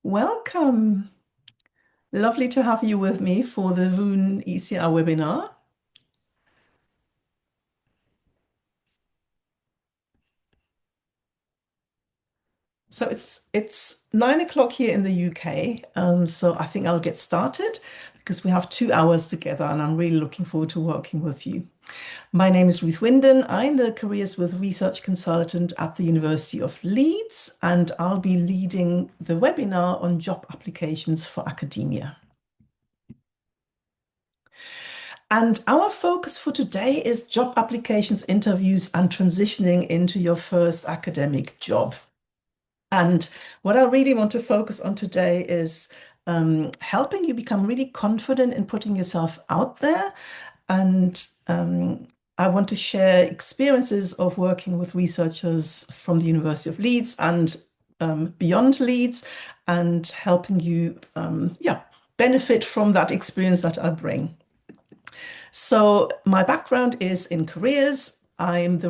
Welcome. Lovely to have you with me for the Voon ECR webinar. So it's 9 o'clock here in the UK. So I think I'll get started because we have 2 hours together and I'm really looking forward to working with you. My name is Ruth Winden. I'm the Careers with Research Consultant at the University of Leeds, and I'll be leading the webinar on job applications for academia. And our focus for today is job applications, interviews, and transitioning into your first academic job. And what I really want to focus on today is helping you become really confident in putting yourself out there. And I want to share experiences of working with researchers from the University of Leeds and beyond Leeds, and helping you, benefit from that experience that I bring. So my background is in careers. I'm the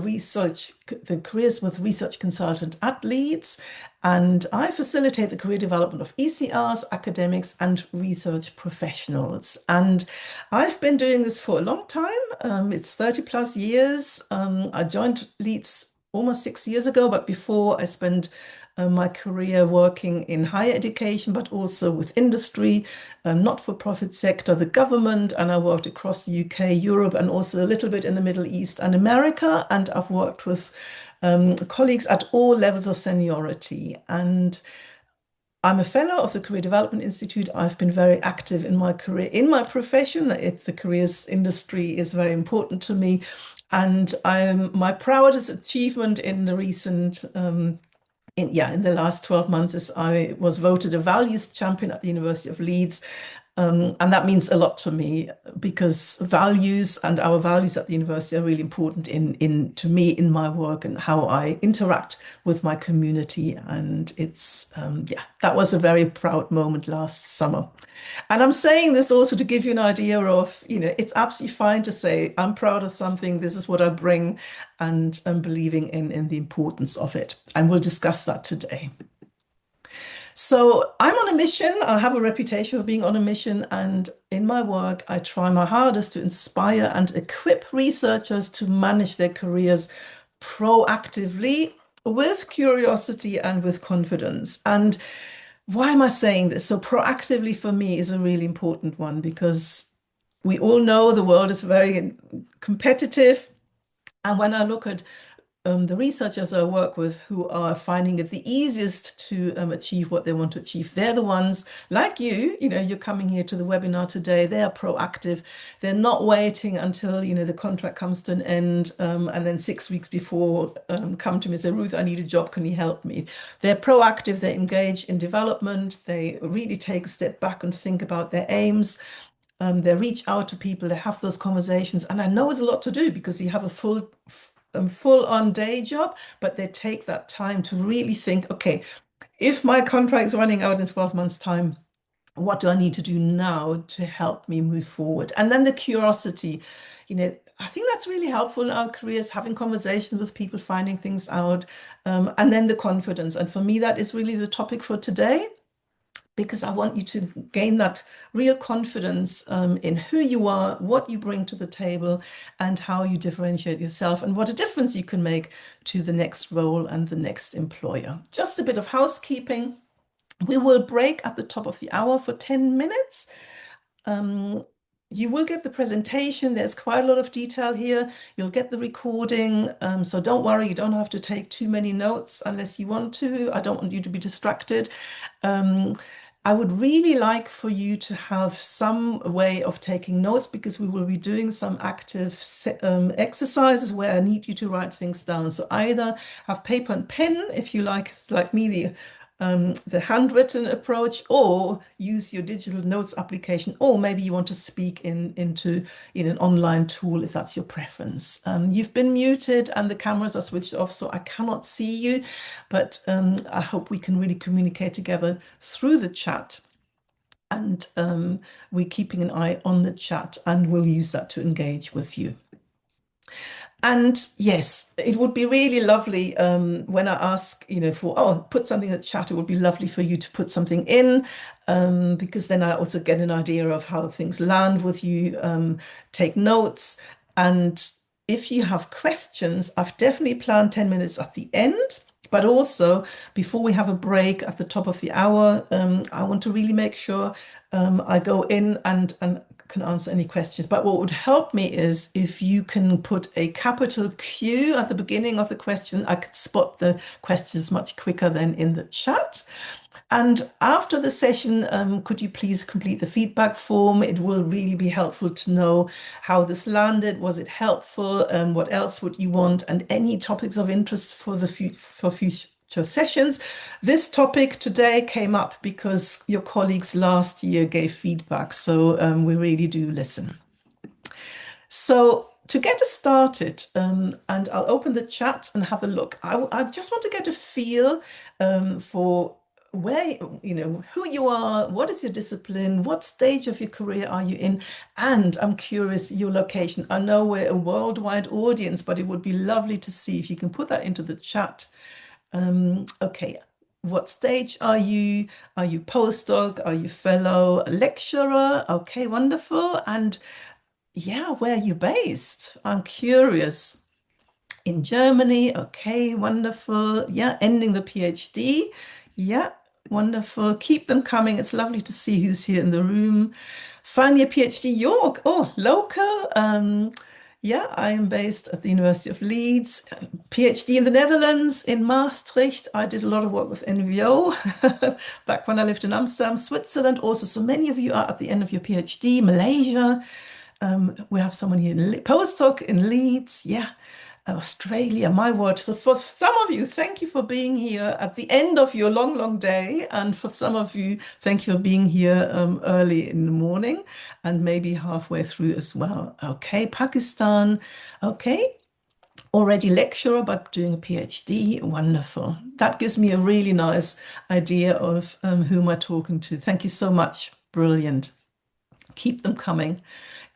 careers with research consultant at Leeds, and I facilitate the career development of ECRs, academics, and research professionals. And I've been doing this for a long time. It's 30 plus years. I joined Leeds almost 6 years ago, but before I spent my career working in higher education, but also with industry, not-for-profit sector, the government, and I worked across the UK, Europe, and also a little bit in the Middle East and America. And I've worked with colleagues at all levels of seniority. And I'm a fellow of the Career Development Institute. I've been very active in my career, in my profession. The careers industry is very important to me. And my proudest achievement in the recent in the last 12 months is I was voted a values champion at the University of Leeds. And that means a lot to me because values and our values at the university are really important to me in my work and how I interact with my community. And that was a very proud moment last summer. And I'm saying this also to give you an idea of, it's absolutely fine to say, I'm proud of something, this is what I bring, and I'm believing in the importance of it. And we'll discuss that today. So I'm on a mission. I have a reputation of being on a mission, and in my work, I try my hardest to inspire and equip researchers to manage their careers proactively with curiosity and with confidence. And why am I saying this? So proactively for me is a really important one because we all know the world is very competitive. And when I look at the researchers I work with who are finding it the easiest to achieve what they want to achieve, they're the ones like you're coming here to the webinar today, they are proactive. They're not waiting until, the contract comes to an end and then 6 weeks before come to me and say, Ruth, I need a job, can you help me? They're proactive, they engage in development, they really take a step back and think about their aims. They reach out to people, they have those conversations. And I know it's a lot to do because you have a full-on day job, but they take that time to really think, okay, if my contract is running out in 12 months' time, what do I need to do now to help me move forward? And then the curiosity, I think that's really helpful in our careers, having conversations with people, finding things out, and then the confidence. And for me, that is really the topic for today, because I want you to gain that real confidence in who you are, what you bring to the table, and how you differentiate yourself, and what a difference you can make to the next role and the next employer. Just a bit of housekeeping. We will break at the top of the hour for 10 minutes. You will get the presentation. There's quite a lot of detail here. You'll get the recording. So don't worry, you don't have to take too many notes unless you want to. I don't want you to be distracted. I would really like for you to have some way of taking notes because we will be doing some active exercises where I need you to write things down. So either have paper and pen, if you like me, the handwritten approach, or use your digital notes application, or maybe you want to speak into an online tool if that's your preference. You've been muted and the cameras are switched off, so I cannot see you, but I hope we can really communicate together through the chat. And we're keeping an eye on the chat and we'll use that to engage with you. And yes, it would be really lovely when I ask, for, oh, put something in the chat. It would be lovely for you to put something in because then I also get an idea of how things land with you, take notes. And if you have questions, I've definitely planned 10 minutes at the end. But also, before we have a break at the top of the hour, I want to really make sure I go in and can answer any questions. But what would help me is if you can put a capital Q at the beginning of the question, I could spot the questions much quicker than in the chat. And after the session, could you please complete the feedback form? It will really be helpful to know how this landed. Was it helpful? What else would you want? And any topics of interest for for future sessions. This topic today came up because your colleagues last year gave feedback, so we really do listen. So to get us started, and I'll open the chat and have a look. I just want to get a feel for where, who you are, what is your discipline, what stage of your career are you in, and I'm curious your location. I know we're a worldwide audience, but it would be lovely to see if you can put that into the chat. Okay, what stage are you? Are you postdoc? Are you fellow lecturer? Okay, wonderful. And yeah, where are you based? I'm curious. In Germany. Okay, wonderful. Yeah, ending the PhD. Yeah, wonderful. Keep them coming. It's lovely to see who's here in the room. Finally, a PhD, York. Oh, local. Yeah, I am based at the University of Leeds. PhD in the Netherlands, in Maastricht. I did a lot of work with NVO back when I lived in Amsterdam, Switzerland. Also, so many of you are at the end of your PhD. Malaysia. We have someone here in postdoc in Leeds. Yeah. Australia, my word. So for some of you, thank you for being here at the end of your long, long day. And for some of you, thank you for being here early in the morning and maybe halfway through as well. Okay, Pakistan. Okay, already lecturer, but doing a PhD. Wonderful. That gives me a really nice idea of who am I talking to. Thank you so much. Brilliant. Keep them coming.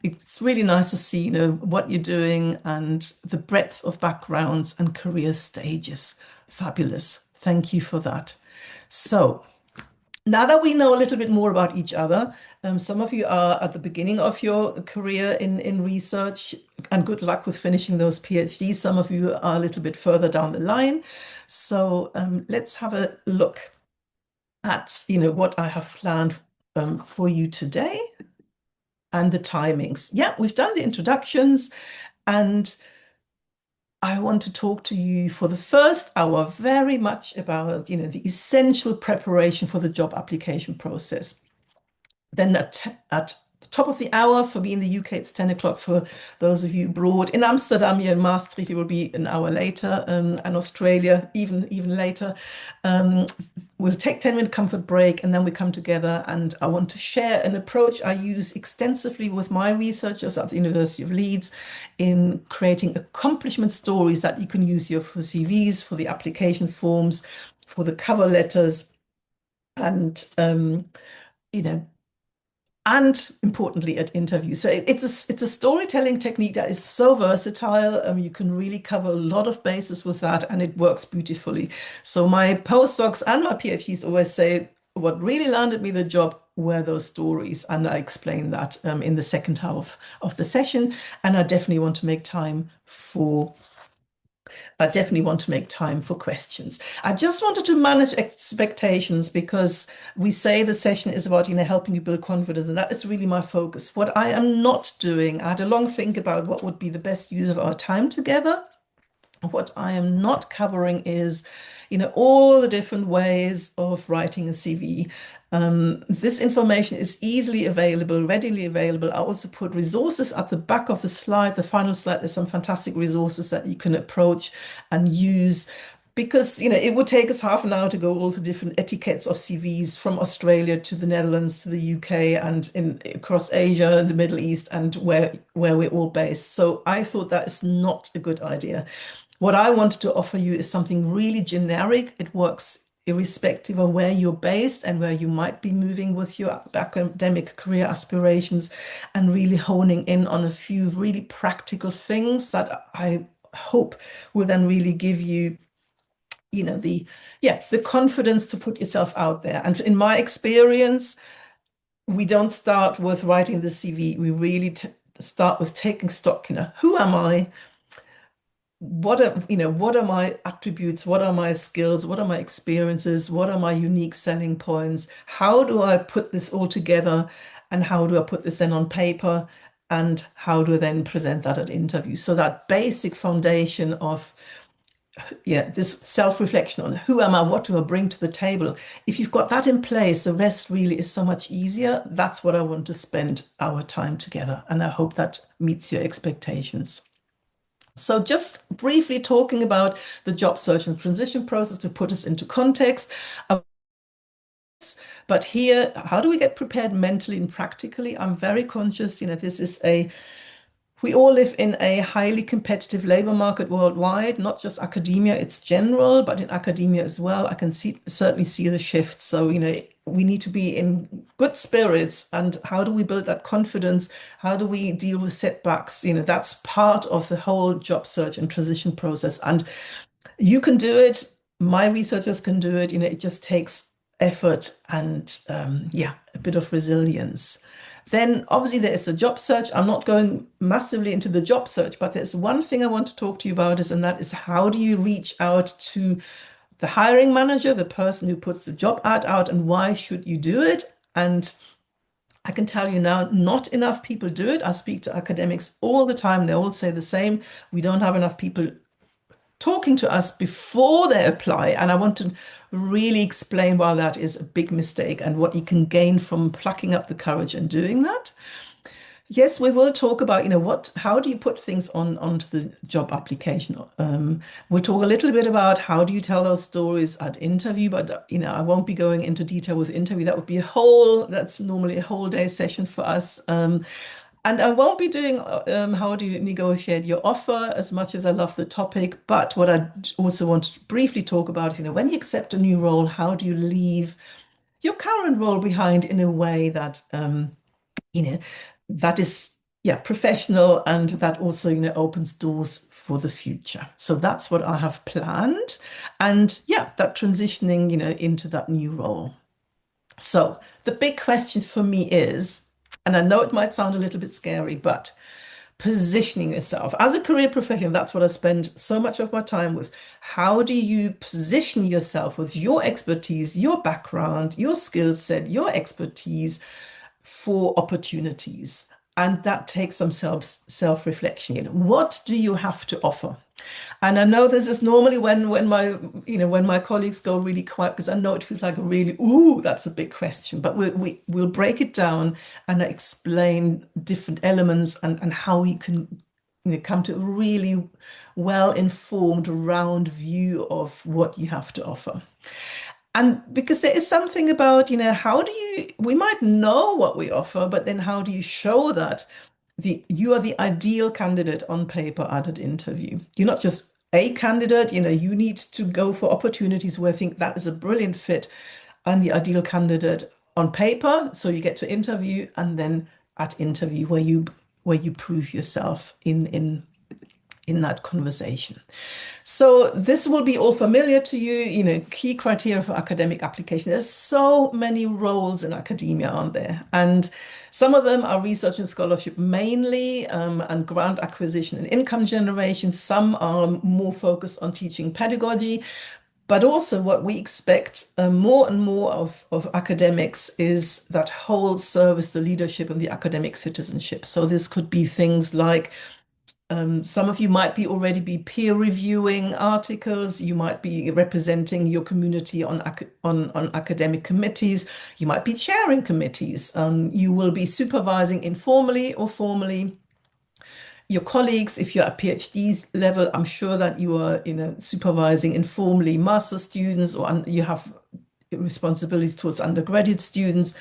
It's really nice to see, what you're doing and the breadth of backgrounds and career stages. Fabulous. Thank you for that. So now that we know a little bit more about each other, some of you are at the beginning of your career in research, and good luck with finishing those PhDs. Some of you are a little bit further down the line. So let's have a look at, what I have planned for you today and the timings. Yeah, we've done the introductions, and I want to talk to you for the first hour very much about, the essential preparation for the job application process. Then at the top of the hour, for me in the UK, it's 10 o'clock. For those of you abroad, in Amsterdam, here in Maastricht, it will be an hour later, and Australia, even later. We'll take 10-minute comfort break and then we come together, and I want to share an approach I use extensively with my researchers at the University of Leeds in creating accomplishment stories that you can use here for CVs, for the application forms, for the cover letters, and you know, and importantly at interviews. So it's a storytelling technique that is so versatile. You can really cover a lot of bases with that, and it works beautifully. So my postdocs and my PhDs always say what really landed me the job were those stories, and I explain that in the second half of the session. And I definitely want to make time for questions. I just wanted to manage expectations because we say the session is about, helping you build confidence, and that is really my focus. What I am not doing, I had a long think about what would be the best use of our time together. What I am not covering is, all the different ways of writing a CV. This information is easily available, readily available. I also put resources at the back of the slide, the final slide. There's some fantastic resources that you can approach and use, because it would take us half an hour to go all the different etiquettes of CVs from Australia to the Netherlands to the UK and across Asia and the Middle East and where we're all based. So I thought that is not a good idea. What I wanted to offer you is something really generic. It works irrespective of where you're based and where you might be moving with your academic career aspirations, and really honing in on a few really practical things that I hope will then really give you, the confidence to put yourself out there. And in my experience, we don't start with writing the CV. We really start with taking stock, who am I? What are my attributes? What are my skills? What are my experiences? What are my unique selling points? How do I put this all together? And how do I put this then on paper? And how do I then present that at interview? So that basic foundation of, this self-reflection on who am I, what do I bring to the table? If you've got that in place, the rest really is so much easier. That's what I want to spend our time together. And I hope that meets your expectations. So just briefly talking about the job search and transition process to put us into context. But here, how do we get prepared mentally and practically? I'm very conscious, we all live in a highly competitive labor market worldwide, not just academia, it's general, but in academia as well. I can certainly see the shift. So, we need to be in good spirits. And how do we build that confidence? How do we deal with setbacks? That's part of the whole job search and transition process. And you can do it. My researchers can do it. It just takes effort and a bit of resilience. Then obviously there is a job search. I'm not going massively into the job search, but there's one thing I want to talk to you about and that is how do you reach out to the hiring manager, the person who puts the job ad out, and why should you do it? And I can tell you now, not enough people do it. I speak to academics all the time. They all say the same. We don't have enough people talking to us before they apply. And I want to really explain why that is a big mistake and what you can gain from plucking up the courage and doing that. Yes, we will talk about, how do you put things onto the job application? We'll talk a little bit about how do you tell those stories at interview, but, I won't be going into detail with interview. That would be that's normally a whole day session for us. And I won't be doing how do you negotiate your offer as much as I love the topic. But what I also want to briefly talk about is, when you accept a new role, how do you leave your current role behind in a way that, you know, that is, professional and that also, opens doors for the future. So that's what I have planned. And that transitioning, into that new role. So the big question for me is, and I know it might sound a little bit scary, but positioning yourself as a career professional, that's what I spend so much of my time with. How do you position yourself with your expertise, your background, your skill set, your expertise for opportunities? And that takes some self-reflection. What do you have to offer? And I know this is normally when my colleagues go really quiet, because I know it feels like a really, ooh, that's a big question. But we'll break it down and explain different elements and how you can come to a really well-informed, round view of what you have to offer. And because there is something about, we might know what we offer, but then how do you show that you are the ideal candidate on paper at an interview? You're not just a candidate, you need to go for opportunities where I think that is a brilliant fit. I'm the ideal candidate on paper, so you get to interview, and then at interview where you prove yourself in that conversation. So this will be all familiar to you, key criteria for academic application. There's so many roles in academia, aren't there? And some of them are research and scholarship mainly, and grant acquisition and income generation. Some are more focused on teaching pedagogy. But also what we expect more and more of academics is that whole service, the leadership and the academic citizenship. So this could be things like some of you might already be peer reviewing articles. You might be representing your community on academic committees. You might be chairing committees. You will be supervising informally or formally your colleagues. If you're at PhD level, I'm sure that you are, supervising informally master students, or you have responsibilities towards undergraduate students.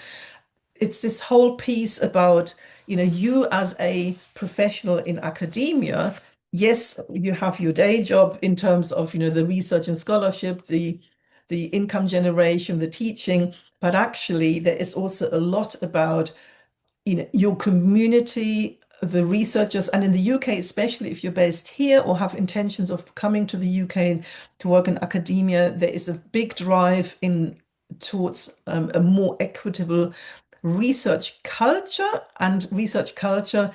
It's this whole piece about, you as a professional in academia. Yes, you have your day job in terms of, the research and scholarship, the the income generation, the teaching, but actually there is also a lot about your community, the researchers, and in the UK, especially if you're based here or have intentions of coming to the UK to work in academia, there is a big drive in towards a more equitable research culture, and research culture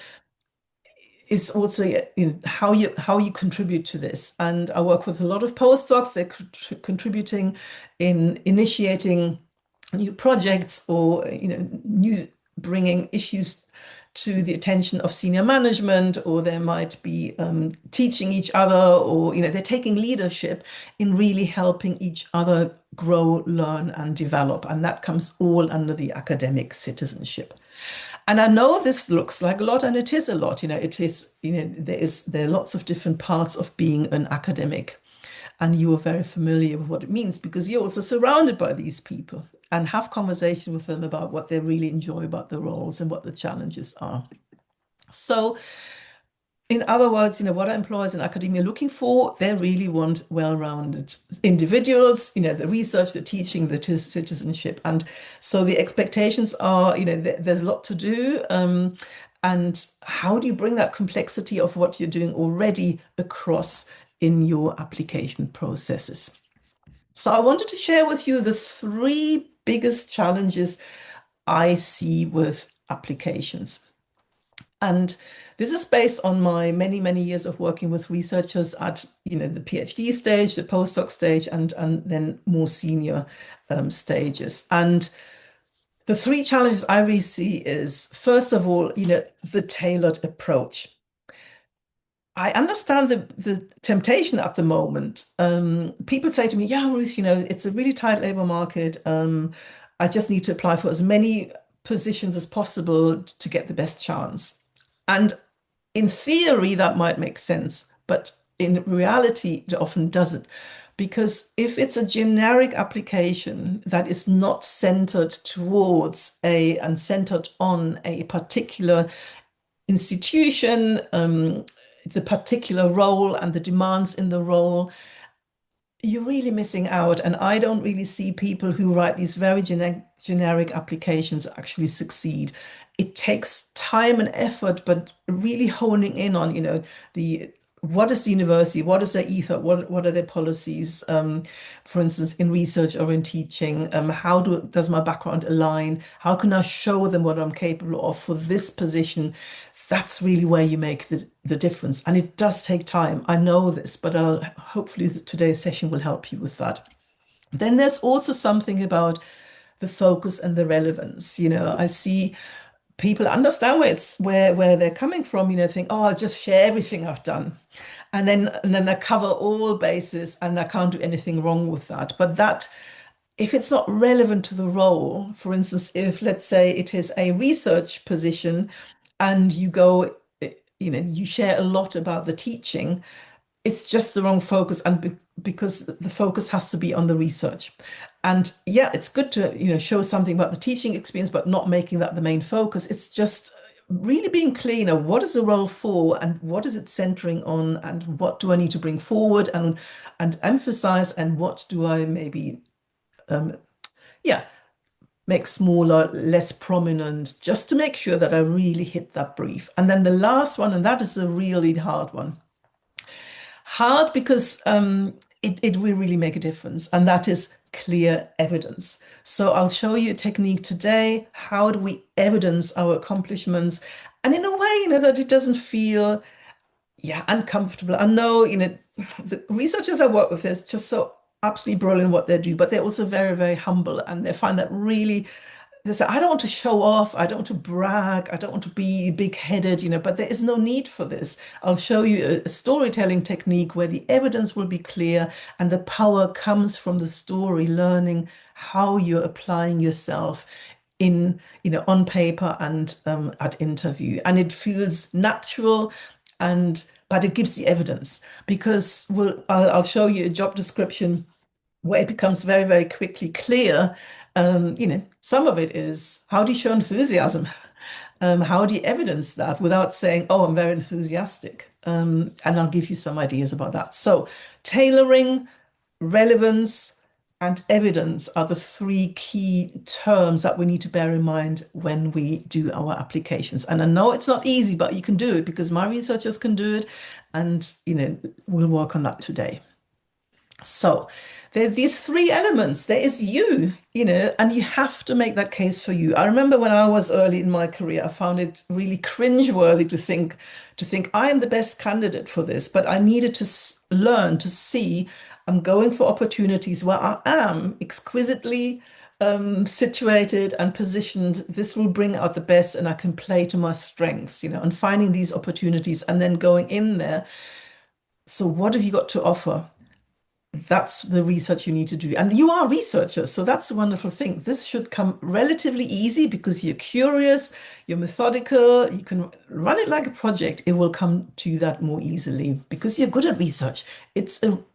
is also how you contribute to this. And I work with a lot of postdocs. They're contributing in initiating new projects or new bringing issues to the attention of senior management, or they might be teaching each other, or they're taking leadership in really helping each other grow, learn, and develop. And that comes all under the academic citizenship. And I know this looks like a lot, and it is a lot. It is, there are lots of different parts of being an academic. And you are very familiar with what it means because you're also surrounded by these people and have conversation with them about what they really enjoy about the roles and what the challenges are. So in other words, what are employers in academia looking for? They really want well-rounded individuals, the research, the teaching, the citizenship. And so the expectations are, there's a lot to do. And how do you bring that complexity of what you're doing already across in your application processes? So I wanted to share with you the three biggest challenges I see with applications. And this is based on my many, many years of working with researchers at, the PhD stage, the postdoc stage, and then more senior stages. And the three challenges I really see is, first of all, the tailored approach. I understand the temptation at the moment. People say to me, "Yeah, Ruth, it's a really tight labor market. I just need to apply for as many positions as possible to get the best chance." And in theory, that might make sense, but in reality, it often doesn't. Because if it's a generic application that is not centered towards and centered on a particular institution, the particular role and the demands in the role, you're really missing out. And I don't really see people who write these very generic applications actually succeed. It takes time and effort, but really honing in on, the what is the university, what is their ethos, what are their policies, for instance, in research or in teaching, how does my background align? How can I show them what I'm capable of for this position? That's really where you make the difference. And it does take time. I know this, but hopefully today's session will help you with that. Then there's also something about the focus and the relevance. I see people understand where they're coming from, think, oh, I'll just share everything I've done. And then I cover all bases and I can't do anything wrong with that. But that if it's not relevant to the role, for instance, if let's say it is a research position and you go, you share a lot about the teaching, it's just the wrong focus. And because the focus has to be on the research. And yeah, it's good to, show something about the teaching experience, but not making that the main focus. It's just really being clear, what is the role for and what is it centering on and what do I need to bring forward and emphasize and what do I maybe yeah, make smaller, less prominent, just to make sure that I really hit that brief. And then the last one, and that is a really hard one. Hard because it will really make a difference, and that is clear evidence. So I'll show you a technique today. How do we evidence our accomplishments? And in a way, that it doesn't feel, uncomfortable. I know, the researchers I work with is just so absolutely brilliant what they do, but they're also very, very humble, and they find that really they say, I don't want to show off, I don't want to brag, I don't want to be big-headed, but there is no need for this. I'll show you a storytelling technique where the evidence will be clear and the power comes from the story, learning how you're applying yourself in, on paper and at interview. And it feels natural but it gives the evidence because I'll show you a job description where it becomes very, very quickly clear. Some of it is how do you show enthusiasm? How do you evidence that without saying, oh, I'm very enthusiastic? And I'll give you some ideas about that. So tailoring, relevance, and evidence are the three key terms that we need to bear in mind when we do our applications. And I know it's not easy, but you can do it because my researchers can do it. And, we'll work on that today. So there are these three elements. There is you, and you have to make that case for you. I remember when I was early in my career, I found it really cringeworthy to think I am the best candidate for this, but I needed to learn to see I'm going for opportunities where I am exquisitely situated and positioned. This will bring out the best, and I can play to my strengths, and finding these opportunities and then going in there. So, what have you got to offer? That's the research you need to do. And you are researchers, so that's a wonderful thing. This should come relatively easy because you're curious, you're methodical, you can run it like a project. It will come to that more easily because you're good at research.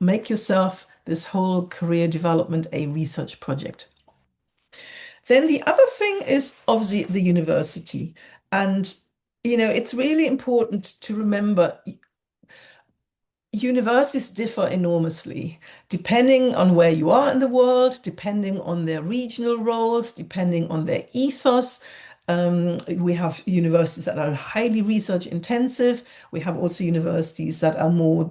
Make yourself this whole career development a research project. Then the other thing is obviously the university. And, it's really important to remember universities differ enormously depending on where you are in the world, depending on their regional roles, depending on their ethos. We have universities that are highly research intensive. We have also universities that are more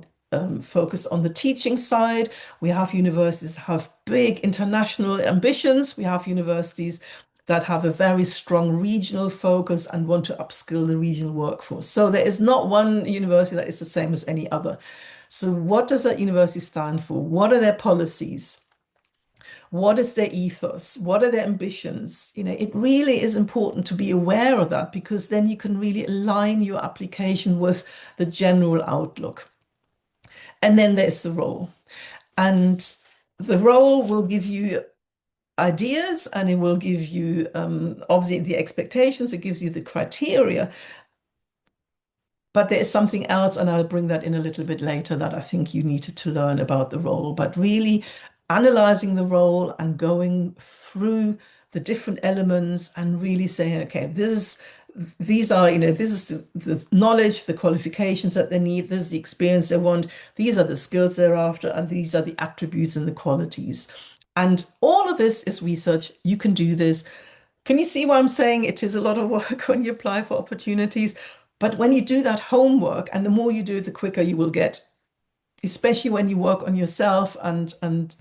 focused on the teaching side. We have universities that have big international ambitions. We have universities that have a very strong regional focus and want to upskill the regional workforce. So there is not one university that is the same as any other. So what does that university stand for? What are their policies? What is their ethos? What are their ambitions? It really is important to be aware of that because then you can really align your application with the general outlook. And then there's the role. And the role will give you ideas and it will give you obviously the expectations, it gives you the criteria. But there is something else, and I'll bring that in a little bit later, that I think you needed to learn about the role. But really analyzing the role and going through the different elements and really saying, okay, this is the knowledge, the qualifications that they need, this is the experience they want, these are the skills they're after, and these are the attributes and the qualities. And all of this is research. You can do this. Can you see why I'm saying it is a lot of work when you apply for opportunities? But when you do that homework, and the more you do it, the quicker you will get, especially when you work on yourself and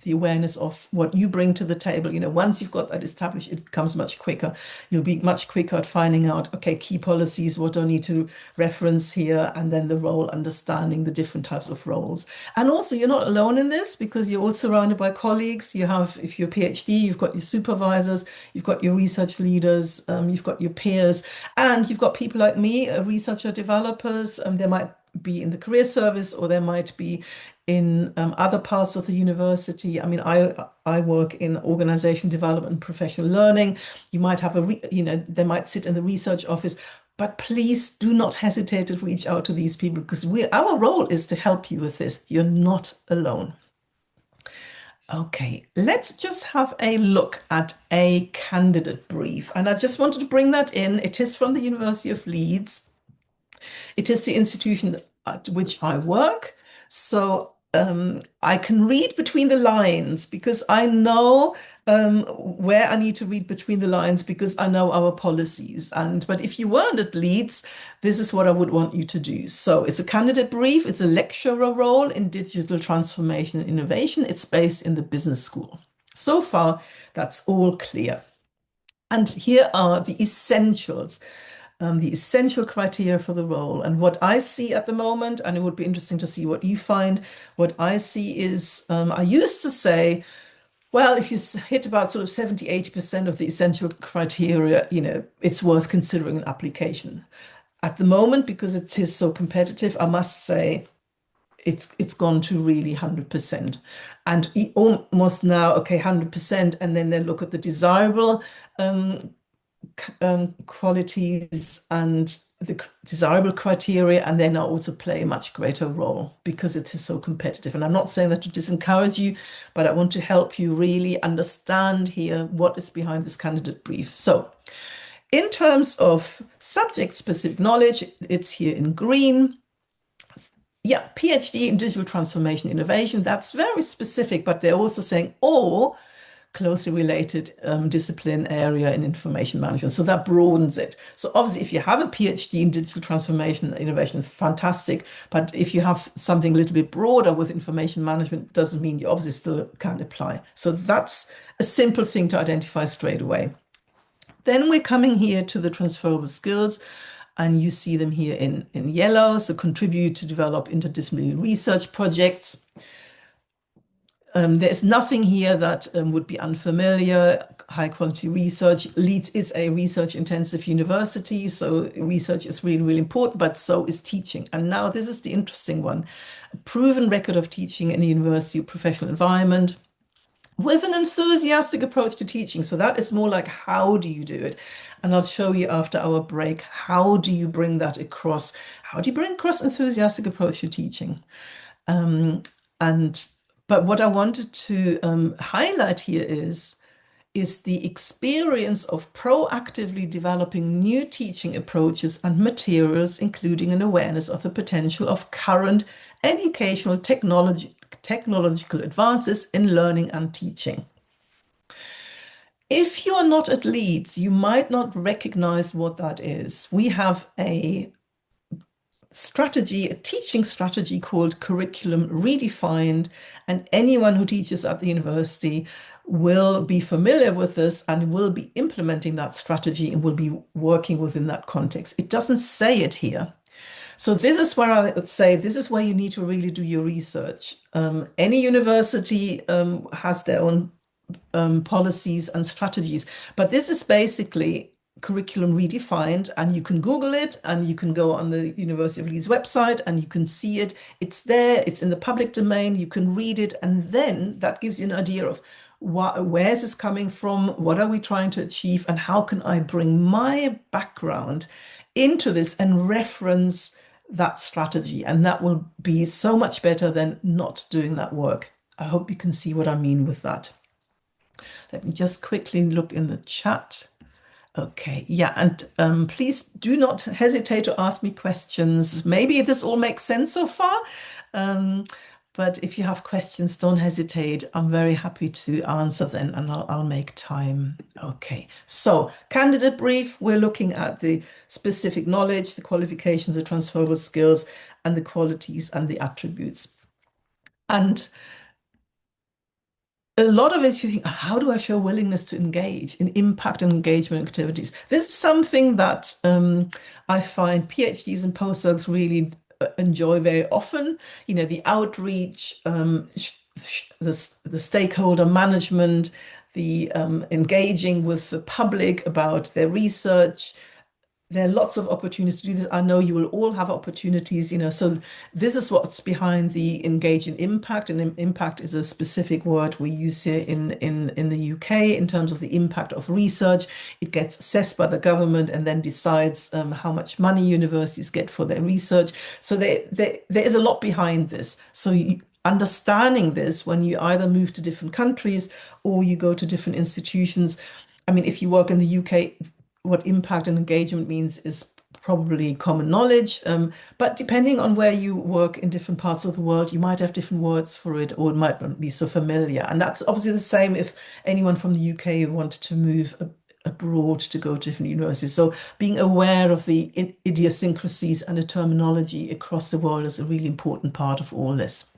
the awareness of what you bring to the table. Once you've got that established, it becomes much quicker. You'll be much quicker at finding out, okay, key policies, what do I need to reference here, and then the role, understanding the different types of roles. And also, you're not alone in this because you're all surrounded by colleagues. You have, if you're a PhD, you've got your supervisors, you've got your research leaders, you've got your peers, and you've got people like me, researcher developers, they might be in the career service or there might be in other parts of the university. I mean, I work in organization development and professional learning. You might have they might sit in the research office, but please do not hesitate to reach out to these people because our role is to help you with this. You're not alone. Okay, let's just have a look at a candidate brief. And I just wanted to bring that in. It is from the University of Leeds. It is the institution at which I work. So I can read between the lines because I know where I need to read between the lines because I know our policies. But if you weren't at Leeds, this is what I would want you to do. So it's a candidate brief. It's a lecturer role in digital transformation and innovation. It's based in the business school. So far, that's all clear. And here are the essentials. The essential criteria for the role. And what I see at the moment, and it would be interesting to see what you find, what I see is, I used to say, well, if you hit about sort of 70, 80% of the essential criteria, it's worth considering an application. At the moment, because it is so competitive, I must say it's gone to really 100%. And almost now, okay, 100%, and then they look at the desirable qualities and the desirable criteria, and then I also play a much greater role because it is so competitive. And I'm not saying that to disencourage you, but I want to help you really understand here what is behind this candidate brief. So in terms of subject-specific knowledge, it's here in green. yeah, PhD in digital transformation innovation, that's very specific, but they're also saying, or closely related discipline area in information management. So that broadens it. So obviously, if you have a PhD in digital transformation innovation, fantastic. But if you have something a little bit broader with information management, doesn't mean you obviously still can't apply. So that's a simple thing to identify straight away. Then we're coming here to the transferable skills, and you see them here in yellow. So contribute to develop interdisciplinary research projects. There's nothing here that would be unfamiliar. High quality research. Leeds is a research intensive university, so research is really, really important, but so is teaching. And now this is the interesting one. A proven record of teaching in a university or professional environment with an enthusiastic approach to teaching. So that is more like, how do you do it? And I'll show you after our break, how do you bring that across? How do you bring across enthusiastic approach to teaching? And but what I wanted to highlight here is the experience of proactively developing new teaching approaches and materials, including an awareness of the potential of current educational technological advances in learning and teaching. If you are not at Leeds, you might not recognize what that is. We have a strategy, a teaching strategy called Curriculum Redefined, and anyone who teaches at the university will be familiar with this and will be implementing that strategy and will be working within that context. It doesn't say it here. So this is where I would say this is where you need to really do your research. Any university has their own policies and strategies. But this is basically curriculum redefined, and you can Google it and you can go on the University of Leeds website and you can see it. It's there, it's in the public domain, you can read it, and then that gives you an idea of where is this coming from, what are we trying to achieve, and how can I bring my background into this and reference that strategy. And that will be so much better than not doing that work. I hope you can see what I mean with that. Let me just quickly look in the chat. Okay, yeah, and please do not hesitate to ask me questions. Maybe this all makes sense so far, but if you have questions, don't hesitate. I'm very happy to answer them, and I'll make time. Okay, so candidate brief, we're looking at the specific knowledge, the qualifications, the transferable skills, and the qualities and the attributes. And a lot of it, you think, how do I show willingness to engage in impact and engagement activities? This is something that I find PhDs and postdocs really enjoy very often. You know, the outreach, the stakeholder management, the engaging with the public about their research. There are lots of opportunities to do this. I know you will all have opportunities, you know, so this is what's behind the engage in impact. And impact is a specific word we use here in the UK in terms of the impact of research. It gets assessed by the government and then decides how much money universities get for their research. So there is a lot behind this. So understanding this when you either move to different countries or you go to different institutions. I mean, if you work in the UK, what impact and engagement means is probably common knowledge. But depending on where you work in different parts of the world, you might have different words for it, or it might not be so familiar. And that's obviously the same if anyone from the UK wanted to move abroad to go to different universities. So being aware of the idiosyncrasies and the terminology across the world is a really important part of all this.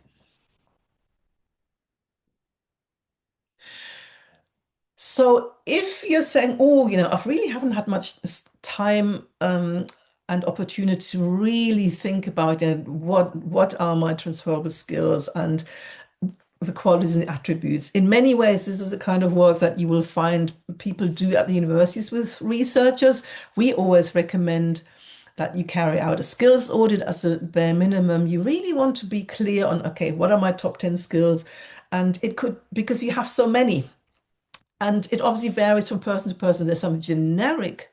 So if you're saying, oh, you know, I really haven't had much time and opportunity to really think about, you know, what are my transferable skills and the qualities and the attributes. In many ways, this is a kind of work that you will find people do at the universities with researchers. We always recommend that you carry out a skills audit as a bare minimum. You really want to be clear on, okay, what are my top 10 skills? And it could, because you have so many. And it obviously varies from person to person. There's some generic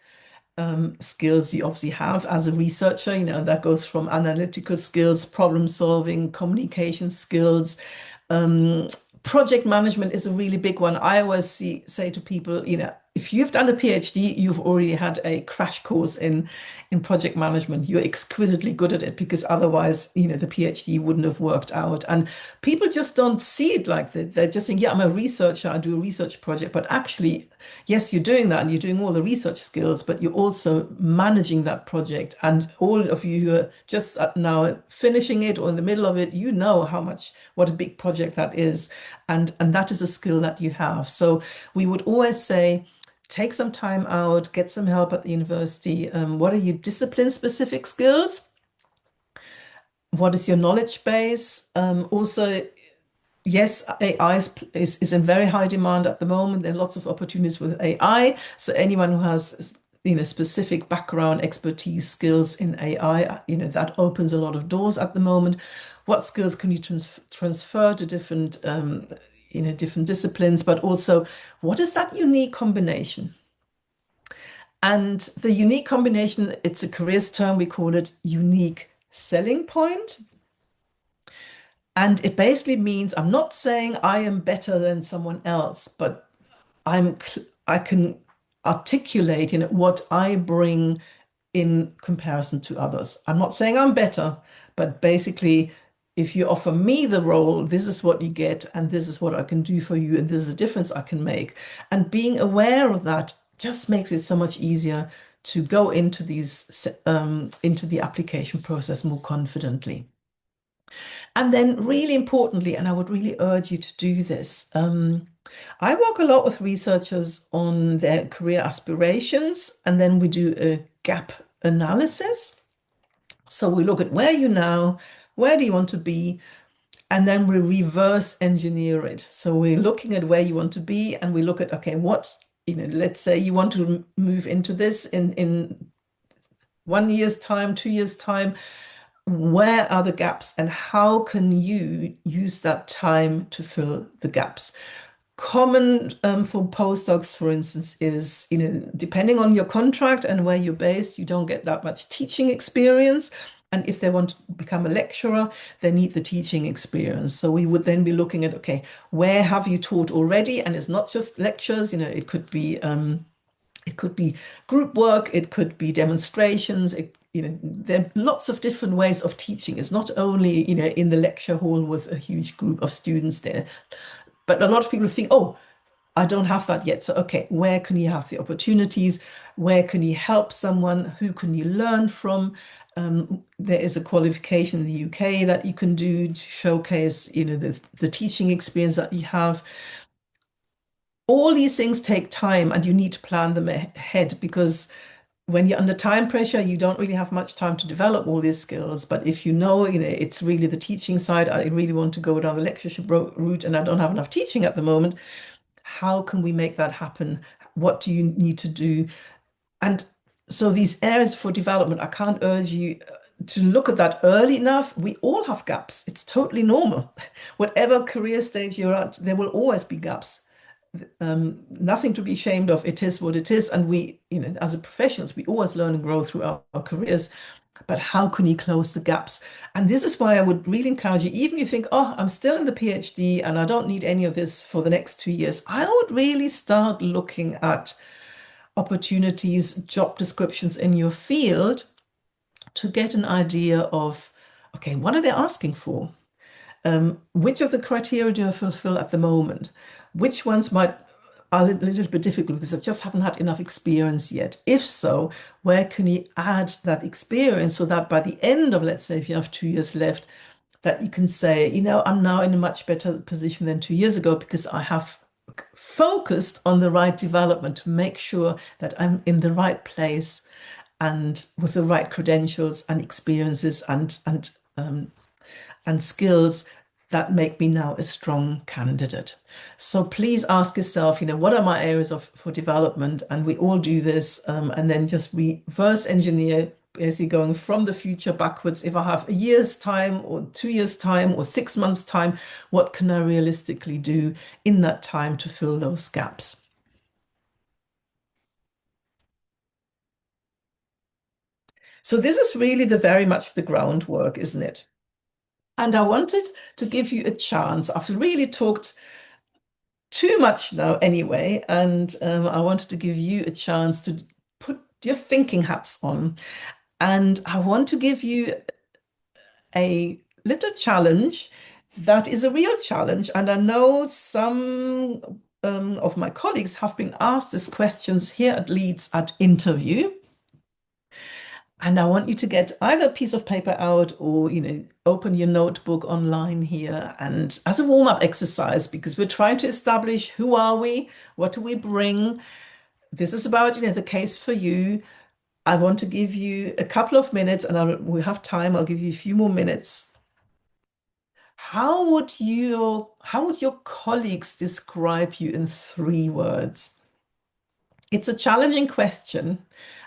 skills you obviously have as a researcher, you know, that goes from analytical skills, problem solving, communication skills. Um, Project management is a really big one. I always say to people, you know, if you've done a PhD, you've already had a crash course in project management. You're exquisitely good at it because otherwise, the PhD wouldn't have worked out. And people just don't see it like that. They're just saying, yeah, I'm a researcher, I do a research project. But actually, yes, you're doing that and you're doing all the research skills, but you're also managing that project. And all of you who are just now finishing it or in the middle of it, you know what a big project that is. And that is a skill that you have. So we would always say, take some time out, get some help at the university. What are your discipline specific skills? What is your knowledge base? Also, yes, AI is in very high demand at the moment. There are lots of opportunities with AI. So anyone who has specific background, expertise, skills in AI, that opens a lot of doors at the moment. What skills can you transfer to different disciplines, but also what is that unique combination? And the unique combination, it's a careers term, we call it unique selling point. And it basically means I'm not saying I am better than someone else, but I can articulate what I bring in comparison to others. I'm not saying I'm better, but basically, if you offer me the role, this is what you get, and this is what I can do for you, and this is a difference I can make. And being aware of that just makes it so much easier to go into the application process more confidently. And then, really importantly, and I would really urge you to do this, I work a lot with researchers on their career aspirations, and then we do a gap analysis. So we look at where you now, where do you want to be, and then we reverse engineer it. So we're looking at where you want to be, and we look at, okay, let's say you want to move into this in 1 year's time, 2 years' time. Where are the gaps, and how can you use that time to fill the gaps? Common for postdocs, for instance, is, depending on your contract and where you're based, you don't get that much teaching experience. And if they want to become a lecturer, they need the teaching experience. So we would then be looking at, okay, where have you taught already? And it's not just lectures, it could be group work, it could be demonstrations. There are lots of different ways of teaching. It's not only, in the lecture hall with a huge group of students there. But a lot of people think, oh, I don't have that yet. So, okay, where can you have the opportunities? Where can you help someone? Who can you learn from? There is a qualification in the UK that you can do to showcase, the teaching experience that you have. All these things take time and you need to plan them ahead, because when you're under time pressure, you don't really have much time to develop all these skills. But if it's really the teaching side, I really want to go down the lectureship route and I don't have enough teaching at the moment, how can we make that happen? What do you need to do? And so these areas for development, I can't urge you to look at that early enough. We all have gaps. It's totally normal. Whatever career stage you're at, there will always be gaps. Nothing to be ashamed of. It is what it is. And we, as a professionals, we always learn and grow through our careers. But how can you close the gaps? And this is why I would really encourage you, even if you think, oh, I'm still in the PhD and I don't need any of this for the next 2 years, I would really start looking at opportunities, job descriptions in your field to get an idea of, okay, what are they asking for? Which of the criteria do I fulfill at the moment? Which ones might are a little bit difficult because I just haven't had enough experience yet? If so, where can you add that experience so that by the end of, let's say, if you have 2 years left, that you can say, I'm now in a much better position than 2 years ago because I have focused on the right development to make sure that I'm in the right place and with the right credentials and experiences and skills that make me now a strong candidate. So please ask yourself, what are my areas for development? And we all do this, and then just reverse engineer, basically going from the future backwards. If I have a year's time or 2 years' time or 6 months' time, what can I realistically do in that time to fill those gaps? So this is really very much the groundwork, isn't it? And I wanted to give you a chance. I've really talked too much now anyway, and I wanted to give you a chance to put your thinking hats on. And I want to give you a little challenge that is a real challenge. And I know some of my colleagues have been asked these questions here at Leeds at interview. And I want you to get either a piece of paper out or, open your notebook online here and as a warm-up exercise, because we're trying to establish who are we, what do we bring. This is about, the case for you. I want to give you a couple of minutes and we have time. I'll give you a few more minutes. How would your colleagues describe you in 3 words? It's a challenging question.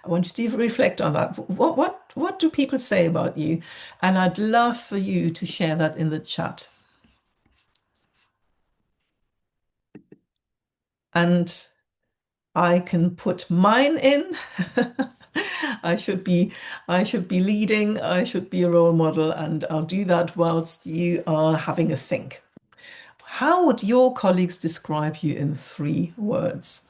I want you to reflect on that. What do people say about you? And I'd love for you to share that in the chat. And I can put mine in. I should be I should be leading, I should be a role model, and I'll do that whilst you are having a think. How would your colleagues describe you in 3 words?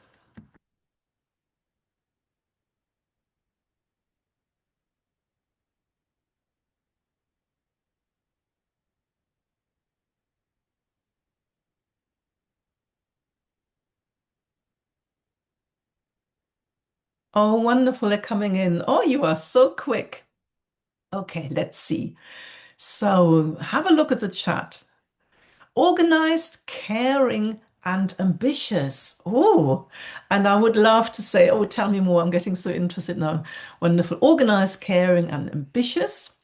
Oh, wonderful, they're coming in. Oh, you are so quick. Okay, let's see. So have a look at the chat. Organized, caring, and ambitious. Oh, and I would love to say, oh, tell me more. I'm getting so interested now. Wonderful. Organized, caring, and ambitious.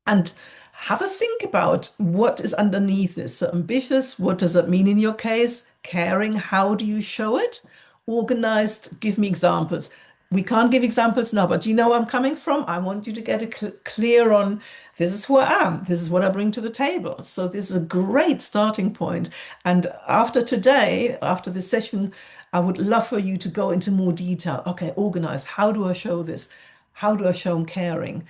And have a think about what is underneath this. So, ambitious, what does that mean in your case? Caring, how do you show it? Organized, give me examples. We can't give examples now, but do you know where I'm coming from? I want you to get it clear on this is who I am, this is what I bring to the table. So, this is a great starting point. And after today, after this session, I would love for you to go into more detail. Okay, organized, how do I show this? How do I show I'm caring?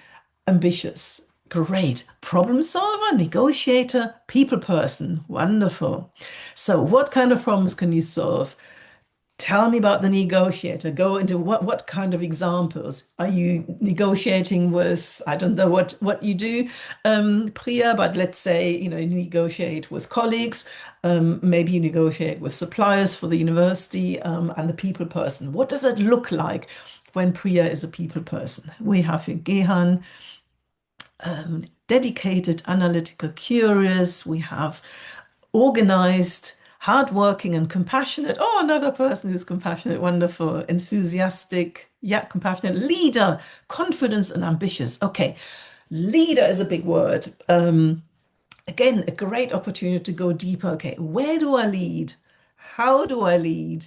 Ambitious. Great. Problem solver, negotiator, people person. Wonderful. So, what kind of problems can you solve? Tell me about the negotiator. Go into what kind of examples. Are you negotiating with, I don't know what you do, Priya, but let's say, you negotiate with colleagues, maybe you negotiate with suppliers for the university, and the people person. What does it look like when Priya is a people person? We have here Gehan, dedicated, analytical, curious. We have organized, hardworking, and compassionate. Oh, another person who's compassionate, wonderful, enthusiastic, yeah, compassionate, leader, confidence, and ambitious. Okay, leader is a big word. Again, a great opportunity to go deeper. Okay, where do I lead? How do I lead?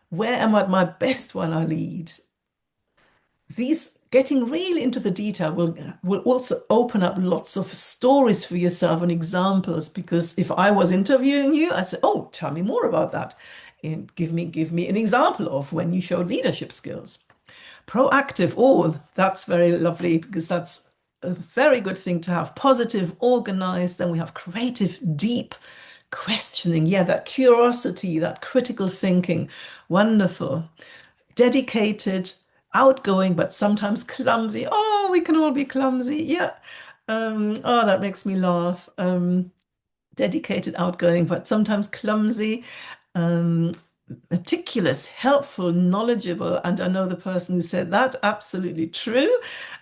Where am I at my best when I lead? These getting really into the detail will also open up lots of stories for yourself and examples, because if I was interviewing you, I'd say, oh, tell me more about that, and give me an example of when you showed leadership skills. Proactive, oh, that's very lovely, because that's a very good thing to have. Positive, organized. Then we have creative, deep, questioning, yeah, that curiosity, that critical thinking. Wonderful. Dedicated, outgoing, but sometimes clumsy. Oh, we can all be clumsy. Yeah. Oh, that makes me laugh. Dedicated, outgoing, but sometimes clumsy. Um, Meticulous, helpful, knowledgeable. And I know the person who said that, absolutely true,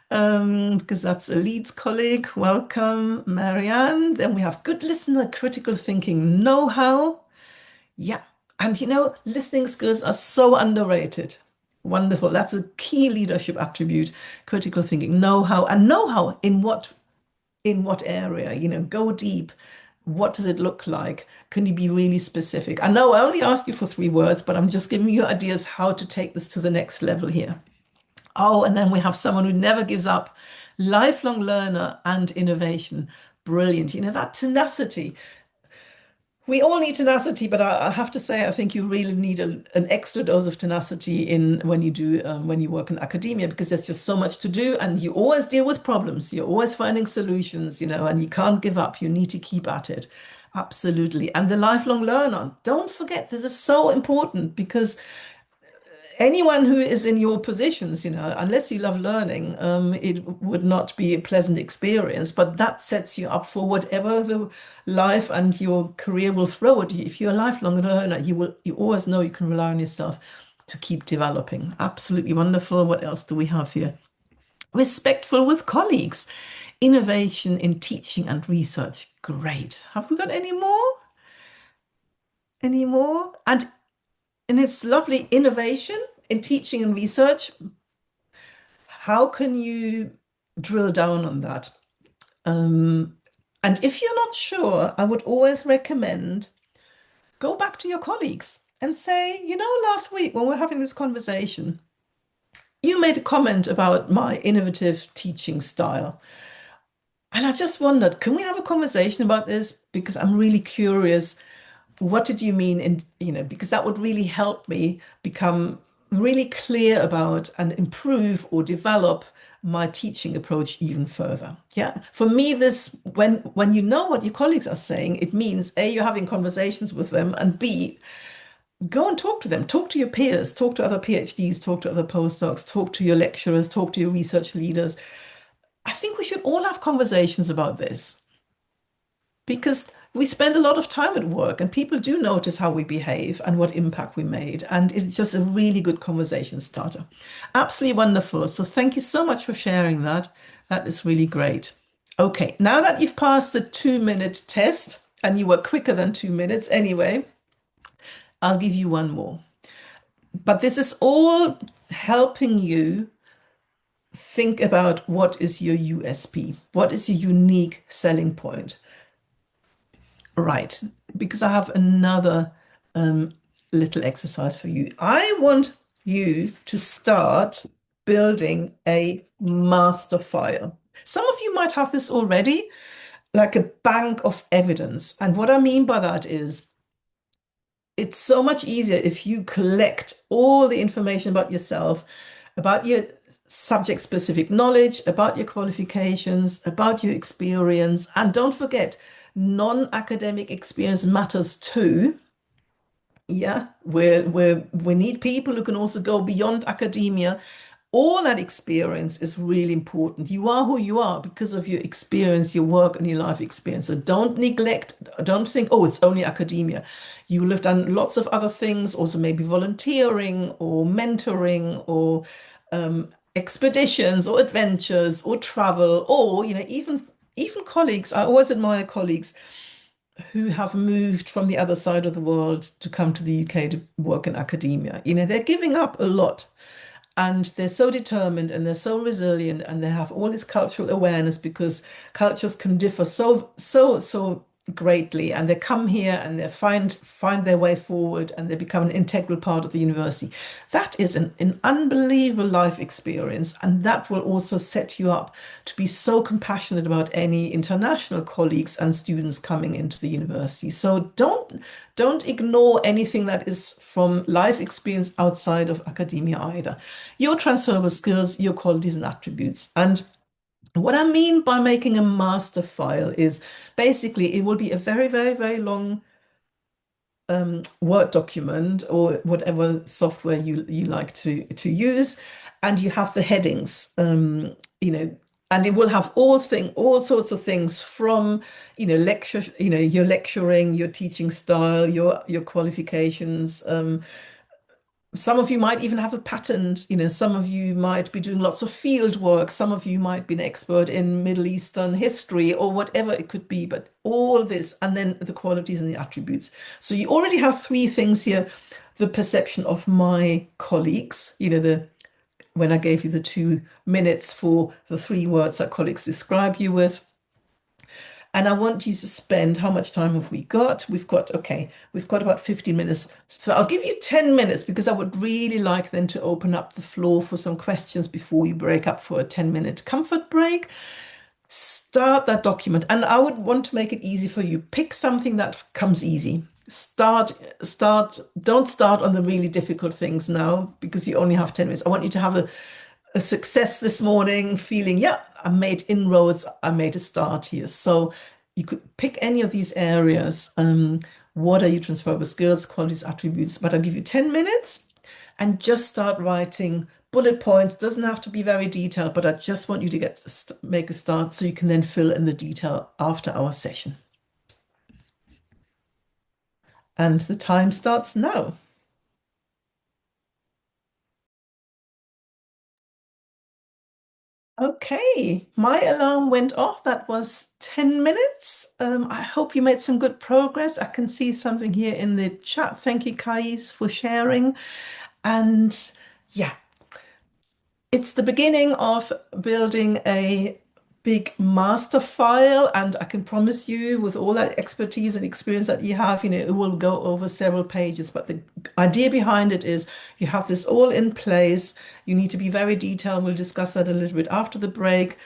because that's a Leeds colleague. Welcome, Marianne. Then we have good listener, critical thinking, know-how. Yeah. And listening skills are so underrated. Wonderful. That's a key leadership attribute, critical thinking, know-how, and know-how in what area, go deep. What does it look like? Can you be really specific? I know I only ask you for 3 words, but I'm just giving you ideas how to take this to the next level here. Oh, and then we have someone who never gives up, lifelong learner and innovation. Brilliant. That tenacity. We all need tenacity, but I have to say, I think you really need an extra dose of tenacity in when you work in academia, because there's just so much to do, and you always deal with problems. You're always finding solutions, and you can't give up. You need to keep at it. Absolutely. And the lifelong learner. Don't forget, this is so important because anyone who is in your positions, unless you love learning, it would not be a pleasant experience. But that sets you up for whatever the life and your career will throw at you. If you're a lifelong learner, you always know you can rely on yourself to keep developing. Absolutely wonderful. What else do we have here? Respectful with colleagues, innovation in teaching and research. Great. Have we got any more? Any more? And it's lovely innovation in teaching and research. How can you drill down on that? Um, and if you're not sure, I would always recommend go back to your colleagues and say, last week when we we're having this conversation, you made a comment about my innovative teaching style. And I just wondered, can we have a conversation about this? Because I'm really curious. What did you mean? And, because that would really help me become really clear about and improve or develop my teaching approach even further. Yeah. For me, this when you know what your colleagues are saying, it means A, you're having conversations with them, and B, go and talk to them, talk to your peers, talk to other PhDs, talk to other postdocs, talk to your lecturers, talk to your research leaders. I think we should all have conversations about this because we spend a lot of time at work and people do notice how we behave and what impact we made. And it's just a really good conversation starter. Absolutely wonderful. So thank you so much for sharing that. That is really great. Okay, now that you've passed the 2 minute test and you were quicker than 2 minutes anyway, I'll give you one more. But this is all helping you think about what is your USP, what is your unique selling point. Right, because I have another little exercise for you. I want you to start building a master file. Some of you might have this already, like a bank of evidence. And what I mean by that is it's so much easier if you collect all the information about yourself, about your subject specific knowledge, about your qualifications, about your experience. And don't forget, non-academic experience matters too. Yeah, we need people who can also go beyond academia. All that experience is really important. You are who you are because of your experience, your work, and your life experience. So don't neglect, don't think, oh, it's only academia. You will have done lots of other things, also maybe volunteering or mentoring or expeditions or adventures or travel, or even colleagues. I always admire colleagues who have moved from the other side of the world to come to the UK to work in academia. They're giving up a lot and they're so determined and they're so resilient and they have all this cultural awareness because cultures can differ so greatly, and they come here and they find their way forward and they become an integral part of the university. That is an unbelievable life experience, and that will also set you up to be so compassionate about any international colleagues and students coming into the university. So don't ignore anything that is from life experience outside of academia either. Your transferable skills, your qualities and attributes. And what I mean by making a master file is basically it will be a very, very, very long Word document or whatever software you like to use, and you have the headings, and it will have all sorts of things from, lecture, your lecturing, your teaching style, your qualifications. Some of you might even have a patent, some of you might be doing lots of field work, some of you might be an expert in Middle Eastern history or whatever it could be, but all this, and then the qualities and the attributes. So you already have three things here: the perception of my colleagues, when I gave you the 2 minutes for the three words that colleagues describe you with. And I want you to spend, how much time have we got? Okay, we've got about 15 minutes. So I'll give you 10 minutes because I would really like then to open up the floor for some questions before we break up for a 10-minute comfort break. Start that document. And I would want to make it easy for you. Pick something that comes easy. Don't start on the really difficult things now because you only have 10 minutes. I want you to have a success this morning, feeling, yeah, I made inroads, I made a start here. So you could pick any of these areas. What are your transferable skills, qualities, attributes? But I'll give you 10 minutes and just start writing bullet points. Doesn't have to be very detailed, but I just want you to make a start so you can then fill in the detail after our session. And the time starts now. Okay, my alarm went off. That was 10 minutes. I hope you made some good progress. I can see something here in the chat. Thank you, Kais, for sharing. And yeah, it's the beginning of building a big master file. And I can promise you, with all that expertise and experience that you have, it will go over several pages. But the idea behind it is you have this all in place. You need to be very detailed. We'll discuss that a little bit after the break.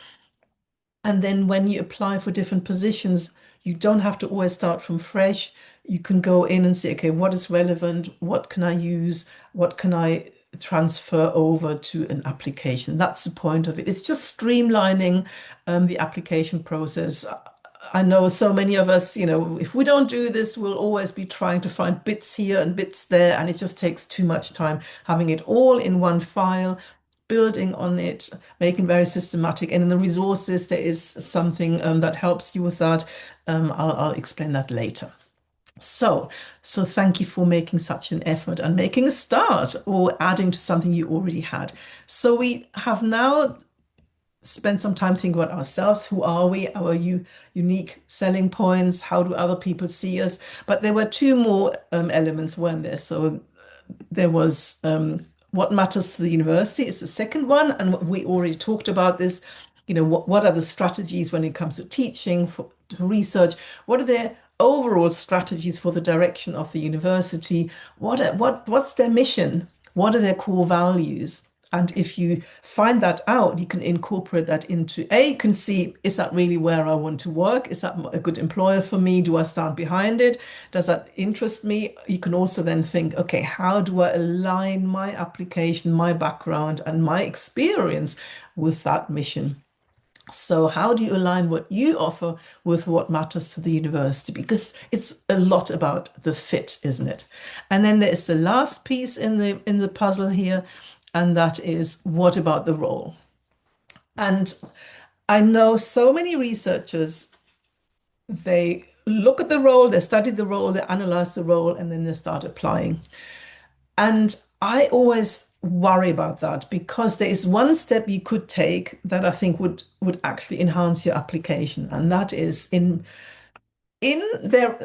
And then when you apply for different positions, you don't have to always start from fresh. You can go in and say, okay, what is relevant? What can I use? What can I transfer over to an application? That's the point of it. It's just streamlining the application process. I know so many of us, if we don't do this, we'll always be trying to find bits here and bits there, and it just takes too much time having it all in one file, building on it, making very systematic. And in the resources, there is something that helps you with that. I'll explain that later. So thank you for making such an effort and making a start or adding to something you already had. So we have now spent some time thinking about ourselves. Who are we? Our unique selling points. How do other people see us? But there were two more elements, weren't there? So there was what matters to the university is the second one, and we already talked about this. What are the strategies when it comes to teaching, to research? What are their overall strategies for the direction of the university? What's their mission? What are their core values? And if you find that out, you can incorporate that into you can see, is that really where I want to work? Is that a good employer for me? Do I stand behind it? Does that interest me? You can also then think, okay, how do I align my application, my background, and my experience with that mission? So, how do you align what you offer with what matters to the university? Because it's a lot about the fit, isn't it? And then there's the last piece in the puzzle here, and that is what about the role? And I know so many researchers, they look at the role, they study the role, they analyze the role, and then they start applying. And I always worry about that because there is one step you could take that I think would actually enhance your application, and that is in there,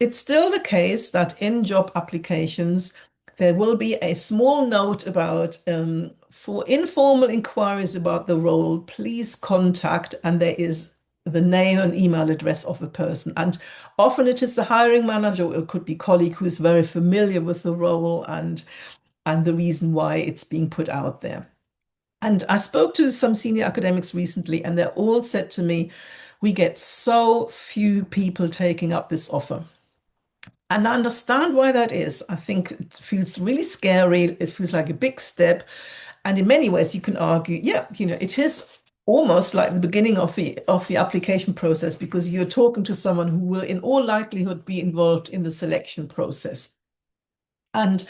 it's still the case that in job applications, there will be a small note about for informal inquiries about the role, please contact, and there is the name and email address of a person. And often it is the hiring manager, or it could be colleague who is very familiar with the role and the reason why it's being put out there. And I spoke to some senior academics recently, and they all said to me, we get so few people taking up this offer. And I understand why that is. I think it feels really scary. It feels like a big step. And in many ways, you can argue, yeah, it is almost like the beginning of the application process because you're talking to someone who will, in all likelihood, be involved in the selection process. And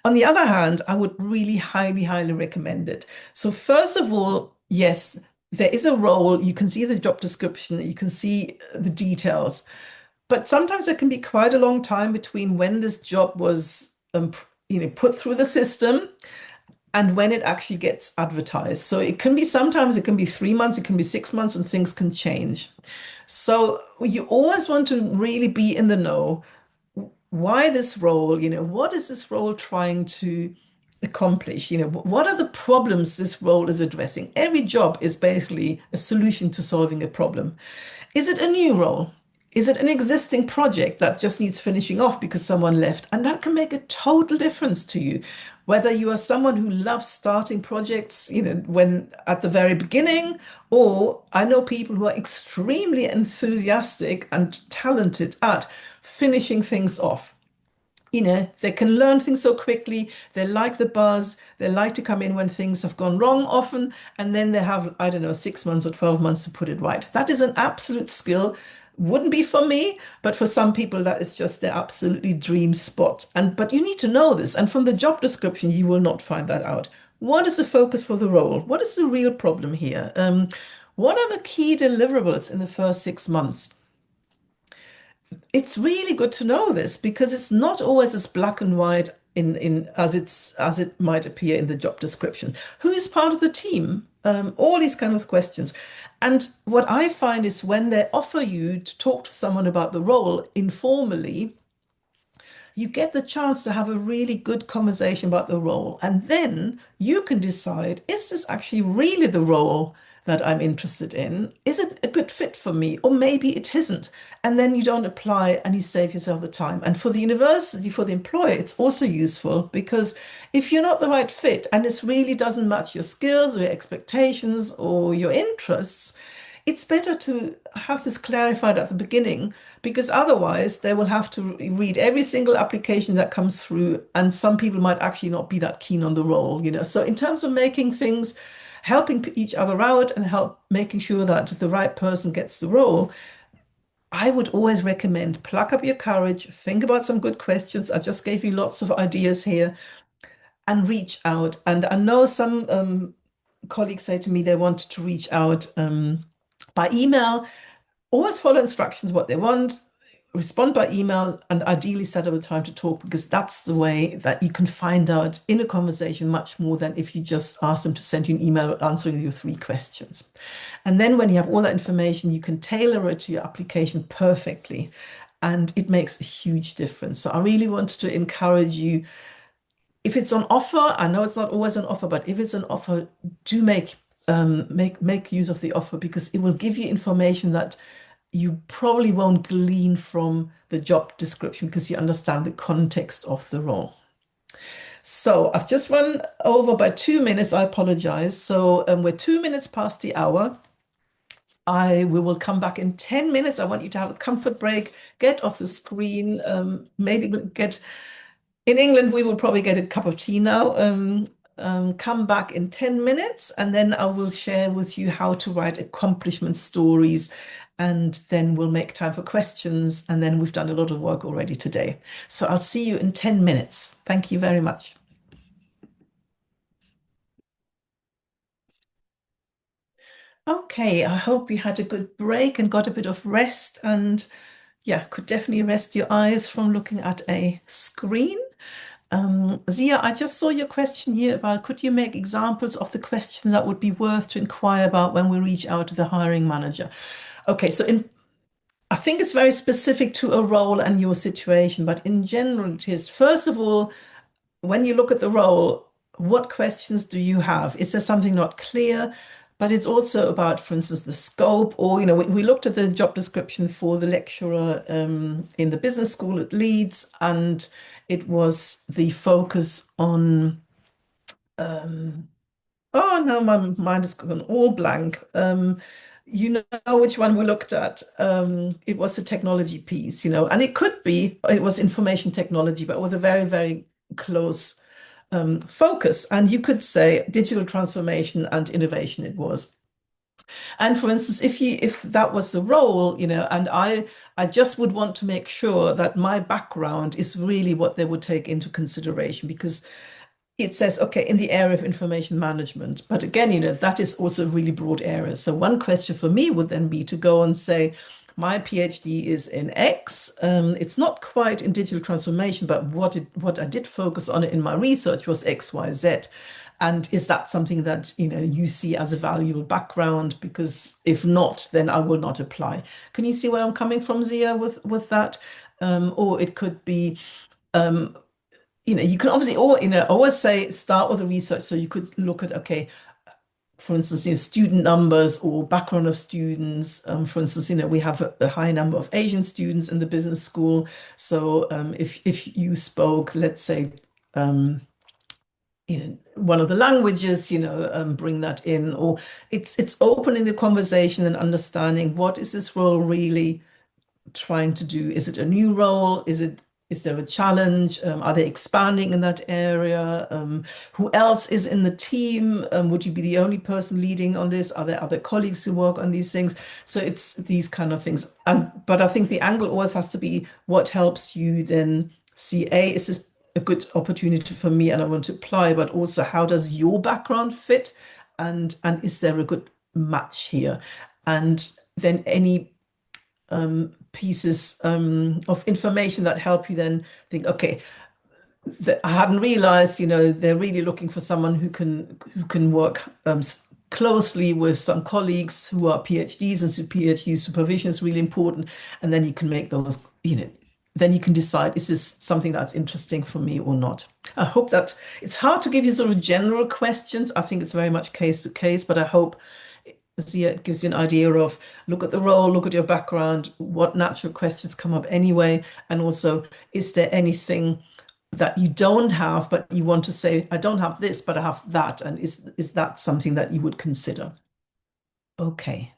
on the other hand, I would really highly, highly recommend it. So first of all, yes, there is a role. You can see the job description, you can see the details, but sometimes there can be quite a long time between when this job was, put through the system and when it actually gets advertised. So sometimes it can be 3 months, it can be 6 months, and things can change. So you always want to really be in the know. Why this role? What is this role trying to accomplish? What are the problems this role is addressing? Every job is basically a solution to solving a problem. Is it a new role? Is it an existing project that just needs finishing off because someone left? And that can make a total difference to you. Whether you are someone who loves starting projects, when at the very beginning, or I know people who are extremely enthusiastic and talented at finishing things off. They can learn things so quickly. They like the buzz. They like to come in when things have gone wrong often, and then they have, I don't know, 6 months or 12 months to put it right. That is an absolute skill. Wouldn't be for me, but for some people that is just their absolutely dream spot. And but you need to know this. And from the job description, you will not find that out. What is the focus for the role? What is the real problem here? What are the key deliverables in the first 6 months? It's really good to know this because it's not always as black and white in as it might appear in the job description. Who is part of the team? All these kind of questions. And what I find is when they offer you to talk to someone about the role informally, you get the chance to have a really good conversation about the role. And then you can decide, is this actually really the role that I'm interested in? Is it a good fit for me? Or maybe it isn't. And then you don't apply and you save yourself the time. And for the university, for the employer, it's also useful because if you're not the right fit and this really doesn't match your skills or your expectations or your interests, it's better to have this clarified at the beginning because otherwise they will have to read every single application that comes through, and some people might actually not be that keen on the role, you know. So in terms of making things, helping each other out and help making sure that the right person gets the role, I would always recommend pluck up your courage, think about some good questions. I just gave you lots of ideas here and reach out. And I know some colleagues say to me they want to reach out by email. Always follow instructions, what they want, respond by email, and ideally set up a time to talk because that's the way that you can find out in a conversation much more than if you just ask them to send you an email answering your 3 questions. And then when you have all that information, you can tailor it to your application perfectly. And it makes a huge difference. So I really wanted to encourage you, if it's on offer, I know it's not always an offer, but if it's an offer, do make use of the offer because it will give you information that you probably won't glean from the job description because you understand the context of the role. So I've just run over by 2 minutes. I apologize. So we're 2 minutes past the hour. We will come back in 10 minutes. I want you to have a comfort break, get off the screen, maybe get in England, we will probably get a cup of tea now. Come back in 10 minutes, and then I will share with you how to write accomplishment stories. And then we'll make time for questions. And then we've done a lot of work already today. So I'll see you in 10 minutes. Thank you very much. Okay, I hope you had a good break and got a bit of rest. And yeah, could definitely rest your eyes from looking at a screen. Zia, I just saw your question here about could you make examples of the questions that would be worth to inquire about when we reach out to the hiring manager? Okay, I think it's very specific to a role and your situation, but in general, it is first of all, when you look at the role, what questions do you have? Is there something not clear? But it's also about, for instance, the scope, or, you know, we looked at the job description for the lecturer in the business school at Leeds, and it was the focus on, um, oh no, my mind has gone all blank. You know which one we looked at. It was the technology piece, you know, and it could be, it was information technology, but it was a very, very close focus. And you could say digital transformation and innovation it was. And for instance, if that was the role, you know, and I just would want to make sure that my background is really what they would take into consideration because it says, okay, in the area of information management. But again, you know, that is also a really broad area. So one question for me would then be to go and say, my PhD is in X. It's not quite in digital transformation, but what I did focus on in my research was X, Y, Z. And is that something that, you know, you see as a valuable background? Because if not, then I will not apply. Can you see where I'm coming from, Zia, with that? Or it could be, um, you know, you can obviously, or you know, always say start with the research. So you could look at, okay, for instance, you know, student numbers or background of students. For instance, you know, we have a high number of Asian students in the business school. So if you spoke, let's say, you know, one of the languages, you know, bring that in, or it's opening the conversation and understanding what is this role really trying to do? Is it a new role? Is there a challenge? Are they expanding in that area? Who else is in the team? Would you be the only person leading on this? Are there other colleagues who work on these things? So it's these kind of things. But I think the angle always has to be what helps you then see, A, is this a good opportunity for me and I want to apply, but also how does your background fit? And is there a good match here? And then any pieces of information that help you then think, okay, I hadn't realized, they're really looking for someone who can work closely with some colleagues who are PhDs, and so PhD supervision is really important. And then you can make those, then you can decide, is this something that's interesting for me or not? I hope that it's hard to give you sort of general questions. I think it's very much case to case, but I hope it gives you an idea of look at the role, look at your background, what natural questions come up anyway, and also is there anything that you don't have, but you want to say, I don't have this, but I have that, and is that something that you would consider? Okay,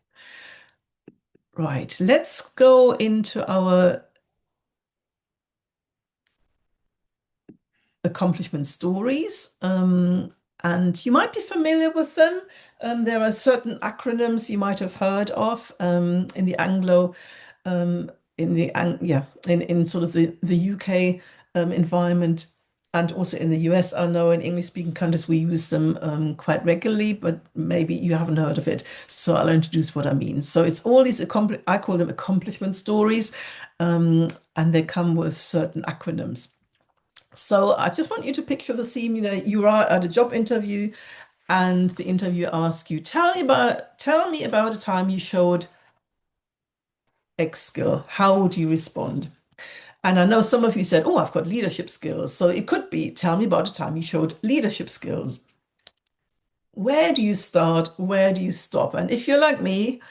right. Let's go into our accomplishment stories. And you might be familiar with them. There are certain acronyms you might have heard of in the Anglo, in sort of the UK environment, and also in the US. I know in English-speaking countries we use them quite regularly, but maybe you haven't heard of it. So I'll introduce what I mean. So it's all these I call them accomplishment stories, and they come with certain acronyms. So I just want you to picture the scene. You are at a job interview, and the interviewer asks you, tell me about a time you showed X skill. How would you respond? And I know some of you said, oh, I've got leadership skills. So it could be, tell me about a time you showed leadership skills. Where do you start? Where do you stop? And if you're like me,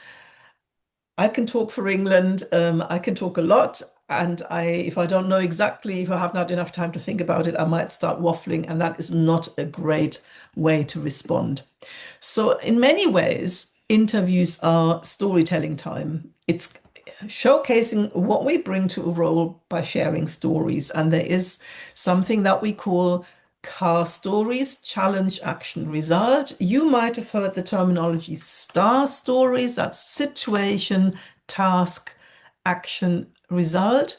I can talk for England. I can talk a lot. And if I don't know exactly, if I haven't had enough time to think about it, I might start waffling. And that is not a great way to respond. So in many ways, interviews are storytelling time. It's showcasing what we bring to a role by sharing stories. And there is something that we call CAR stories, challenge, action, result. You might have heard the terminology STAR stories. That's situation, task, action, result.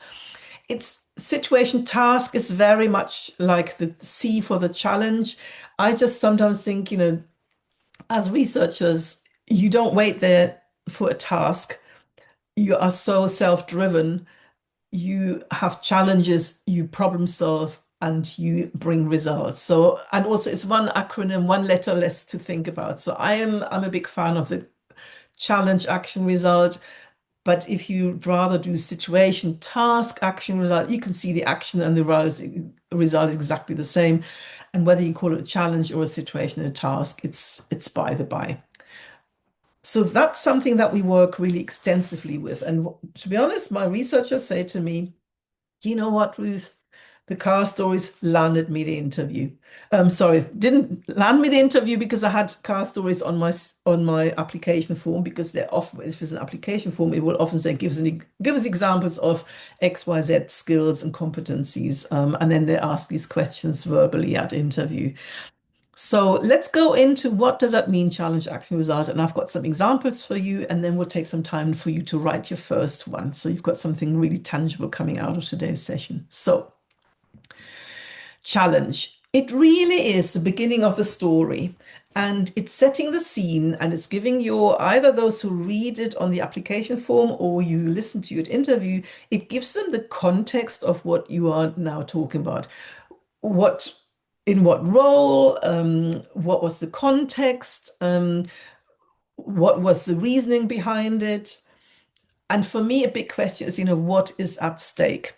It's situation task is very much like the C for the challenge. I just sometimes think, as researchers, you don't wait there for a task. You are so self-driven. You have challenges, you problem solve, and you bring results. So, and also it's one acronym, one letter less to think about. So I'm a big fan of the challenge, action, result. But if you'd rather do situation, task, action, result, you can see the action and the result is exactly the same. And whether you call it a challenge or a situation and a task, it's by the by. So that's something that we work really extensively with. And to be honest, my researchers say to me, you know what, Ruth? The car stories landed me the interview. Sorry, didn't land me the interview because I had car stories on my application form, because they're often, if it's an application form, it will often say give us examples of XYZ skills and competencies, and then they ask these questions verbally at interview. So let's go into what does that mean, challenge, action, result, and I've got some examples for you, and then we'll take some time for you to write your first one. So you've got something really tangible coming out of today's session. So challenge. It really is the beginning of the story, and it's setting the scene, and it's giving your either those who read it on the application form or you listen to it interview, it gives them the context of what you are now talking about. What in what role, what was the context, what was the reasoning behind it? And for me, a big question is, what is at stake?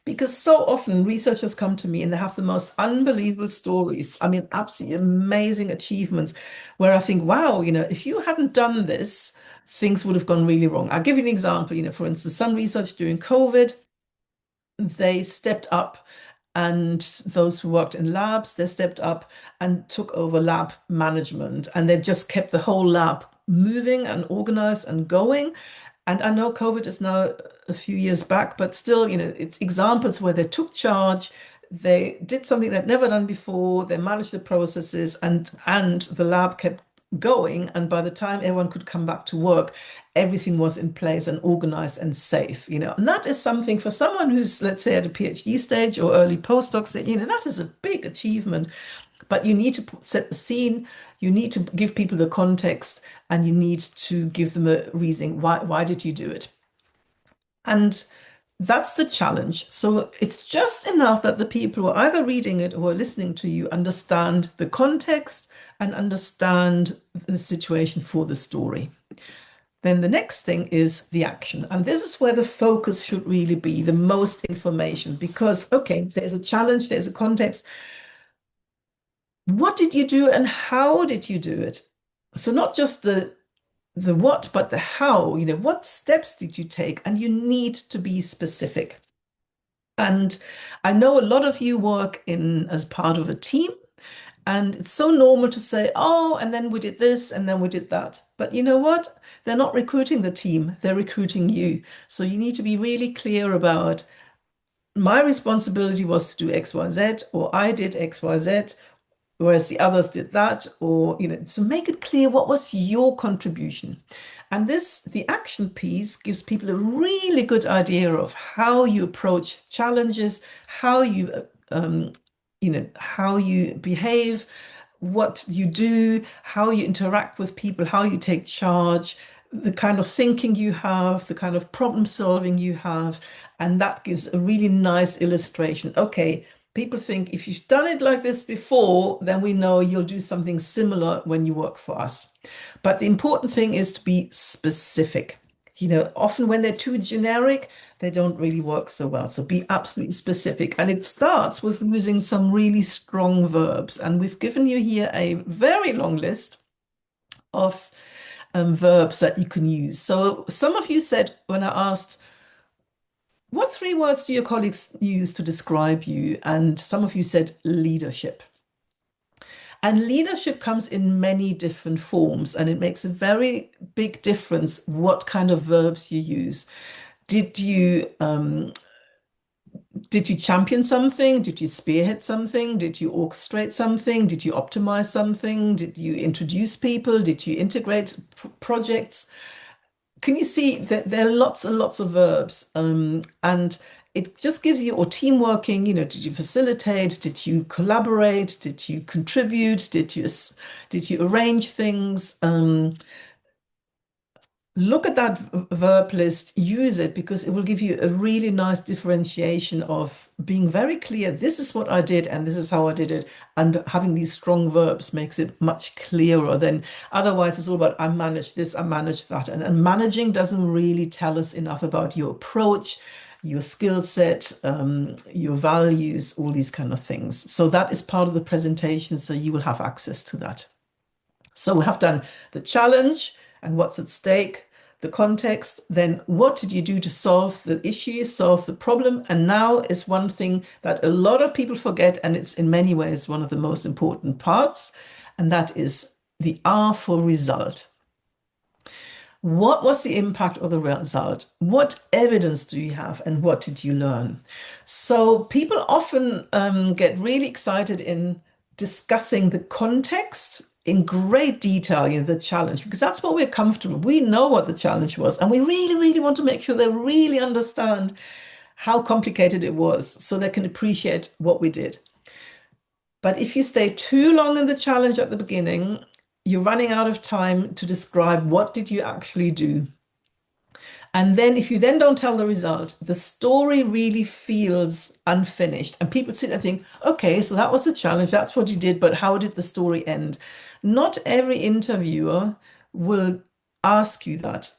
Because so often researchers come to me and they have the most unbelievable stories. I mean, absolutely amazing achievements where I think, wow, if you hadn't done this, things would have gone really wrong. I'll give you an example. For instance, some research during COVID, they stepped up, and those who worked in labs, they stepped up and took over lab management, and they just kept the whole lab moving and organized and going. And I know COVID is now a few years back, but still, it's examples where they took charge, they did something they'd never done before, they managed the processes, and the lab kept going. And by the time everyone could come back to work, everything was in place and organized and safe, And that is something for someone who's, let's say, at a PhD stage or early postdoc stage, that is a big achievement. But you need to set the scene, you need to give people the context, and you need to give them a reasoning. Why did you do it? And that's the challenge. So it's just enough that the people who are either reading it or listening to you understand the context and understand the situation for the story. Then the next thing is the action. And this is where the focus should really be, the most information, because, okay, there's a challenge, there's a context. What did you do and how did you do it? So not just the what, but the how, what steps did you take? And you need to be specific. And I know a lot of you work in as part of a team, and it's so normal to say, oh, and then we did this, and then we did that. But you know what? They're not recruiting the team, they're recruiting you. So you need to be really clear about my responsibility was to do X, Y, Z, or I did X, Y, Z, whereas the others did that, or, so make it clear what was your contribution. And the action piece gives people a really good idea of how you approach challenges, how how you behave, what you do, how you interact with people, how you take charge, the kind of thinking you have, the kind of problem solving you have. And that gives a really nice illustration. Okay, people think if you've done it like this before, then we know you'll do something similar when you work for us. But the important thing is to be specific. Often when they're too generic, they don't really work so well. So be absolutely specific. And it starts with using some really strong verbs. And we've given you here a very long list of verbs that you can use. So some of you said when I asked, what 3 words do your colleagues use to describe you? And some of you said leadership. And leadership comes in many different forms, and it makes a very big difference what kind of verbs you use. Did you champion something? Did you spearhead something? Did you orchestrate something? Did you optimize something? Did you introduce people? Did you integrate projects? Can you see that there are lots and lots of verbs, and it just gives you, or team working, did you facilitate? Did you collaborate? Did you contribute? Did you arrange things? Look at that verb list, use it, because it will give you a really nice differentiation of being very clear. This is what I did and this is how I did it. And having these strong verbs makes it much clearer than otherwise it's all about I managed this, I managed that. And managing doesn't really tell us enough about your approach, your skill set, your values, all these kind of things. So that is part of the presentation. So you will have access to that. So we have done the challenge and what's at stake, the context, then what did you do to solve the issue, solve the problem? And now is one thing that a lot of people forget, and it's in many ways one of the most important parts, and that is the R for result. What was the impact of the result? What evidence do you have, and what did you learn? So people often get really excited in discussing the context in great detail, the challenge, because that's what we're comfortable. We know what the challenge was, and we really, really want to make sure they really understand how complicated it was so they can appreciate what we did. But if you stay too long in the challenge at the beginning, you're running out of time to describe what did you actually do. And then if you then don't tell the result, the story really feels unfinished. And people sit and think, okay, so that was a challenge, that's what you did, but how did the story end? Not every interviewer will ask you that.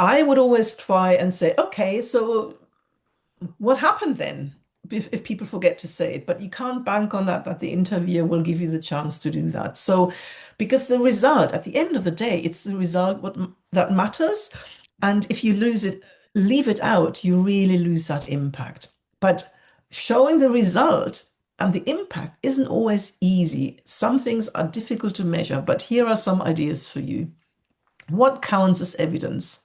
I would always try and say, okay, so what happened then? If people forget to say it, but you can't bank on that the interviewer will give you the chance to do that. So, because the result, at the end of the day, it's the result that matters. And if you leave it out, you really lose that impact. But showing the result and the impact isn't always easy. Some things are difficult to measure, but here are some ideas for you. What counts as evidence?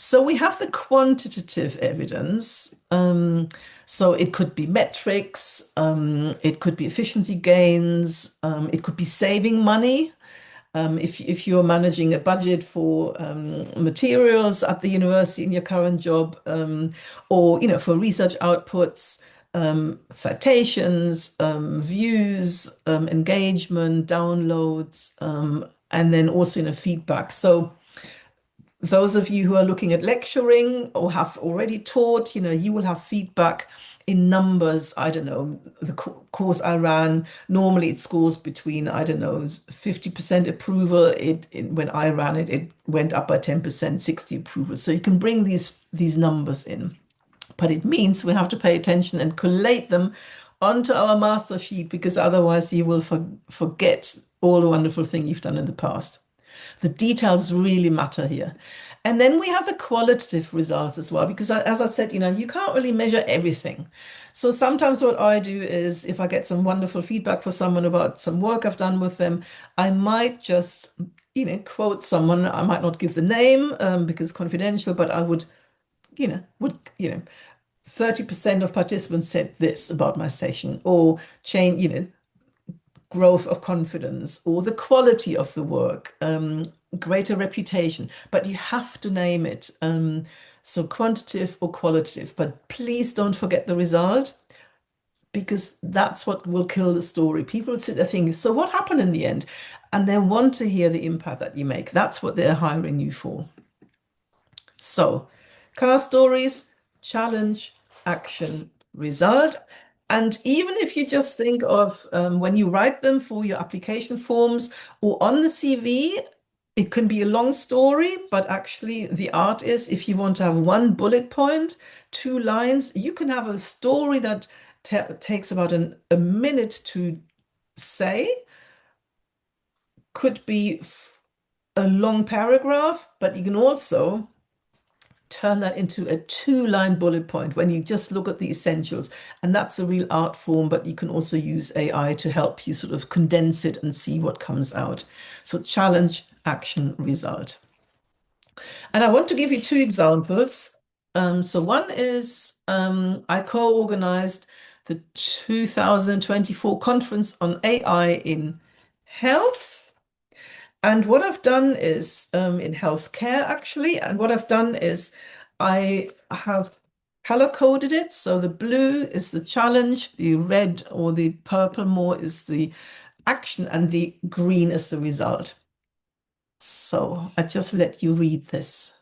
So we have the quantitative evidence. So it could be metrics, it could be efficiency gains, it could be saving money. If you're managing a budget for materials at the university in your current job, or for research outputs, citations, views, engagement, downloads, and then also feedback. So those of you who are looking at lecturing or have already taught, you will have feedback in numbers. I don't know, the course I ran, normally it scores between, I don't know, 50% approval. When I ran it, it went up by 10%, 60 approval. So you can bring these numbers in. But it means we have to pay attention and collate them onto our master sheet, because otherwise you will forget all the wonderful thing you've done in the past. The details really matter here. And then we have the qualitative results as well, because as I said, you can't really measure everything. So sometimes what I do is, if I get some wonderful feedback for someone about some work I've done with them, I might just, quote someone. I might not give the name because it's confidential, but I would, 30% of participants said this about my session, or change, growth of confidence, or the quality of the work, greater reputation, but you have to name it. So quantitative or qualitative, but please don't forget the result, because that's what will kill the story. People sit there thinking, so what happened in the end? And they want to hear the impact that you make. That's what they're hiring you for. So, car stories, challenge, action, result. And even if you just think of when you write them for your application forms or on the CV, it can be a long story, but actually the art is, if you want to have one bullet point, 2 lines, you can have a story that takes about a minute to say, could be a long paragraph, but you can also turn that into a 2-line bullet point when you just look at the essentials. And that's a real art form, but you can also use AI to help you sort of condense it and see what comes out. So challenge, action, result. And I want to give you 2 examples. So one is I co-organized the 2024 conference on AI in health. And what I've done is in healthcare, actually, and what I've done is I have color coded it. So the blue is the challenge, the red or the purple more is the action, and the green is the result. So I just let you read this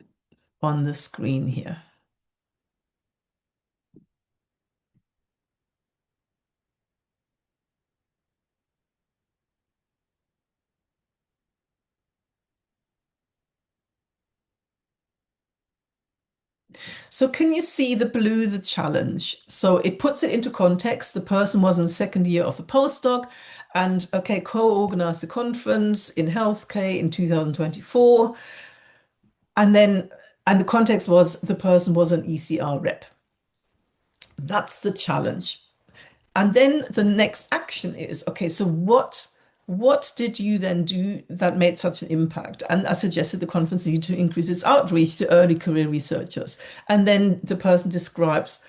on the screen here. So can you see the blue, the challenge? So it puts it into context. The person was in the second year of the postdoc and, okay, co-organized the conference in healthcare in 2024. And the context was the person was an ECR rep. That's the challenge. And then the next action is, okay, so what did you then do that made such an impact? And I suggested the conference needed to increase its outreach to early career researchers. And then the person describes,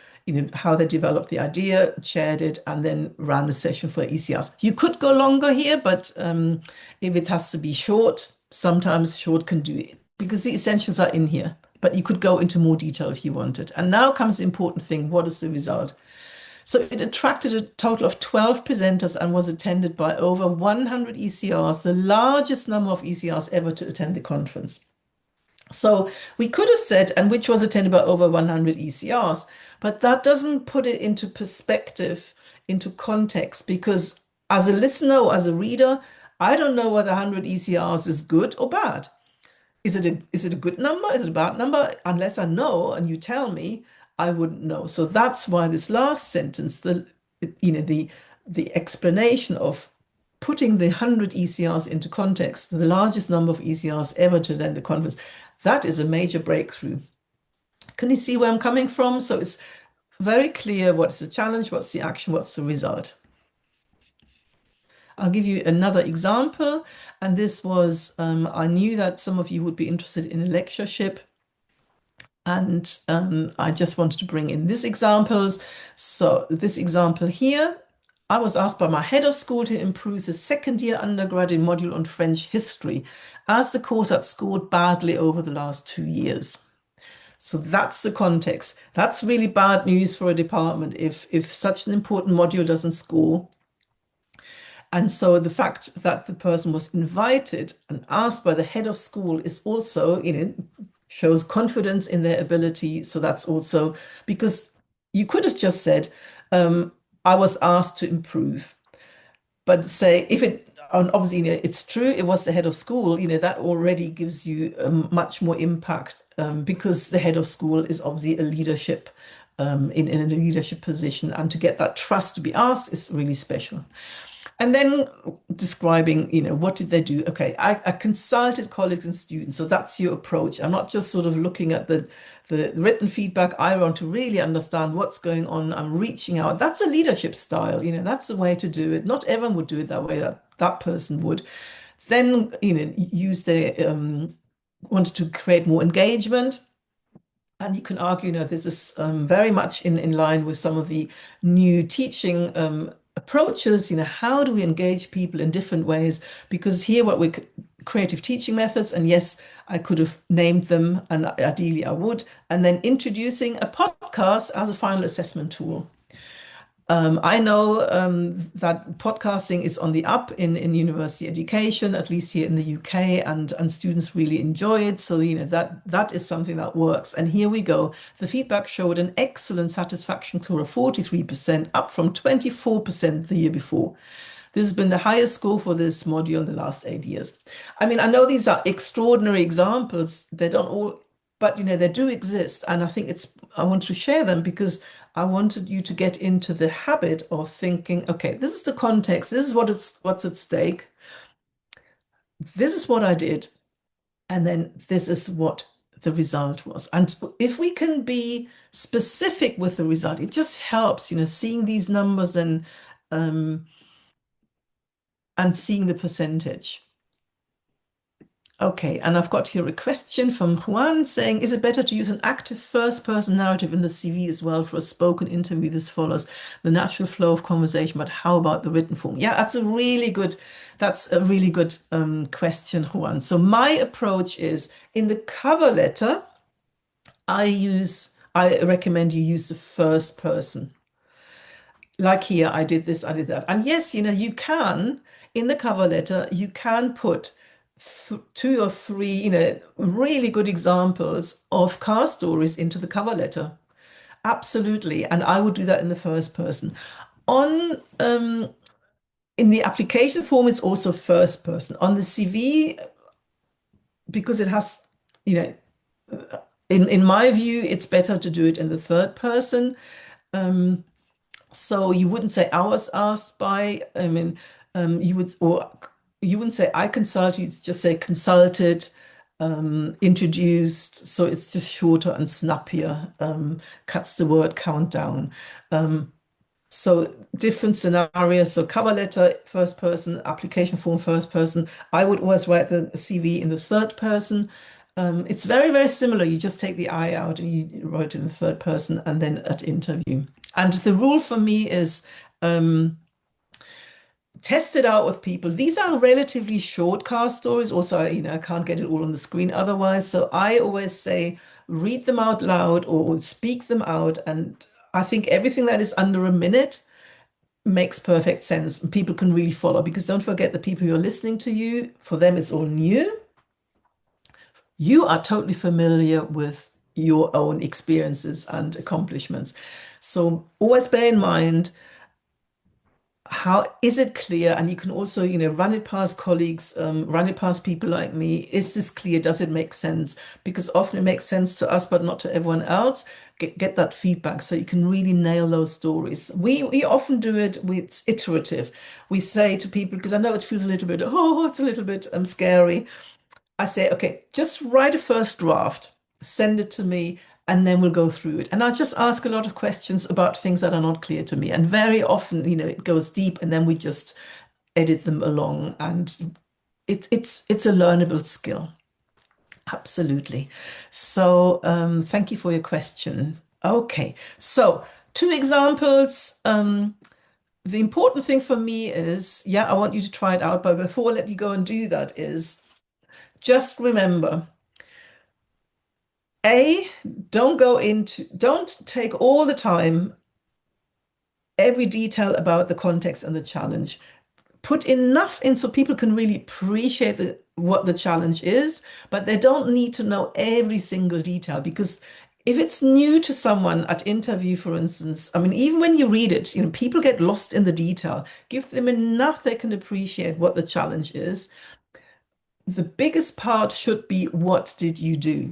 how they developed the idea, chaired it, and then ran the session for ECRs. You could go longer here, but if it has to be short, sometimes short can do it, because the essentials are in here. But you could go into more detail if you wanted. And now comes the important thing. What is the result? So it attracted a total of 12 presenters and was attended by over 100 ECRs, the largest number of ECRs ever to attend the conference. So we could have said, and which was attended by over 100 ECRs, but that doesn't put it into perspective, into context, because as a listener or as a reader, I don't know whether 100 ECRs is good or bad. Is it a good number? Is it a bad number? Unless I know and you tell me, I wouldn't know. So that's why this last sentence, the explanation of putting the 100 ECRs into context, the largest number of ECRs ever to attend the conference, that is a major breakthrough. Can you see where I'm coming from? So it's very clear what's the challenge, what's the action, what's the result. I'll give you another example. And this was, I knew that some of you would be interested in a lectureship. And I just wanted to bring in these examples. So this example here, I was asked by my head of school to improve the second year undergraduate module on French history, as the course had scored badly over the last 2 years. So that's the context. That's really bad news for a department if such an important module doesn't score. And so the fact that the person was invited and asked by the head of school is also, shows confidence in their ability. So that's also because you could have just said, I was asked to improve. But say if it, and obviously, it's true, it was the head of school, that already gives you much more impact because the head of school is obviously a leadership in a leadership position. And to get that trust to be asked is really special. And then describing, what did they do? Okay, I consulted colleagues and students. So that's your approach. I'm not just sort of looking at the written feedback. I want to really understand what's going on. I'm reaching out. That's a leadership style. That's the way to do it. Not everyone would do it that way, that person would. Then, use the wanted to create more engagement. And you can argue, this is very much in line with some of the new teaching approaches. How do we engage people in different ways? Because here, what we're creative teaching methods, and yes, I could have named them, and ideally I would, and then introducing a podcast as a final assessment tool. I know that podcasting is on the up in university education, at least here in the UK, and students really enjoy it. So, that is something that works. And here we go. The feedback showed an excellent satisfaction score of 43%, up from 24% the year before. This has been the highest score for this module in the last 8 years. I mean, I know these are extraordinary examples. They don't all, but they do exist. And I think I want to share them because I wanted you to get into the habit of thinking, okay, this is the context, this is what's at stake, this is what I did, and then this is what the result was. And if we can be specific with the result, it just helps, seeing these numbers um, and seeing the percentage. Okay, and I've got here a question from Juan saying, is it better to use an active first-person narrative in the CV as well for a spoken interview? This follows the natural flow of conversation, but how about the written form? Yeah, that's a really good question, Juan. So my approach is in the cover letter, I recommend you use the first person. Like here, I did this, I did that. And yes, you can, in the cover letter, you can put two or three, really good examples of car stories into the cover letter. Absolutely. And I would do that in the first person. On in the application form, it's also first person. On the CV, because it has, you know, in my view, it's better to do it in the third person. Um, So you wouldn't say I was asked by, I mean, you wouldn't say I consulted, you'd just say consulted, introduced. So it's just shorter and snappier, cuts the word count down. So different scenarios. So cover letter, first person, application form, first person. I would always write the CV in the third person. It's very, very similar. You just take the I out and you write it in the third person and then at interview. And the rule for me is test it out with people. These are relatively short car stories. Also, I can't get it all on the screen otherwise. So I always say, read them out loud or speak them out. And I think everything that is under a minute makes perfect sense. People can really follow because don't forget the people who are listening to you, for them, it's all new. You are totally familiar with your own experiences and accomplishments. So always bear in mind, how is it clear? And you can also, run it past colleagues, run it past people like me. Is this clear? Does it make sense? Because often it makes sense to us, but not to everyone else. Get that feedback so you can really nail those stories. We often do it, it's iterative. We say to people, because I know it feels a little bit, it's a little bit scary. I say, okay, just write a first draft, send it to me, and then we'll go through it. And I just ask a lot of questions about things that are not clear to me. And very often, it goes deep, and then we just edit them along. And it's a learnable skill. Absolutely. So, thank you for your question. Okay, so two examples. The important thing for me is, yeah, I want you to try it out, but before I let you go and do that, is just remember, A, don't take all the time, every detail about the context and the challenge. Put enough in so people can really appreciate what the challenge is, but they don't need to know every single detail because if it's new to someone at interview, for instance, I mean, even when you read it, people get lost in the detail. Give them enough they can appreciate what the challenge is. The biggest part should be what did you do?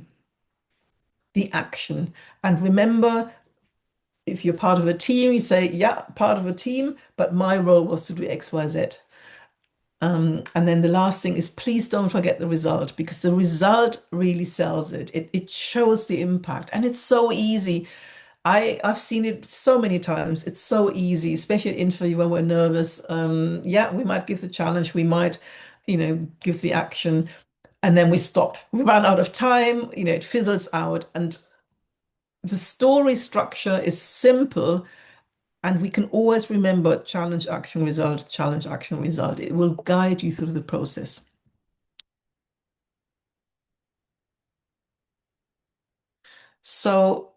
The action. And remember, if you're part of a team, you say, yeah, part of a team, but my role was to do X, Y, Z. And then the last thing is please don't forget the result because the result really sells it. It shows the impact and it's so easy. I've seen it so many times. It's so easy, especially at interview when we're nervous. Yeah, we might give the challenge, we might, give the action, and then we stop. We run out of time, it fizzles out. And the story structure is simple, and we can always remember challenge, action, result, challenge, action, result. It will guide you through the process. So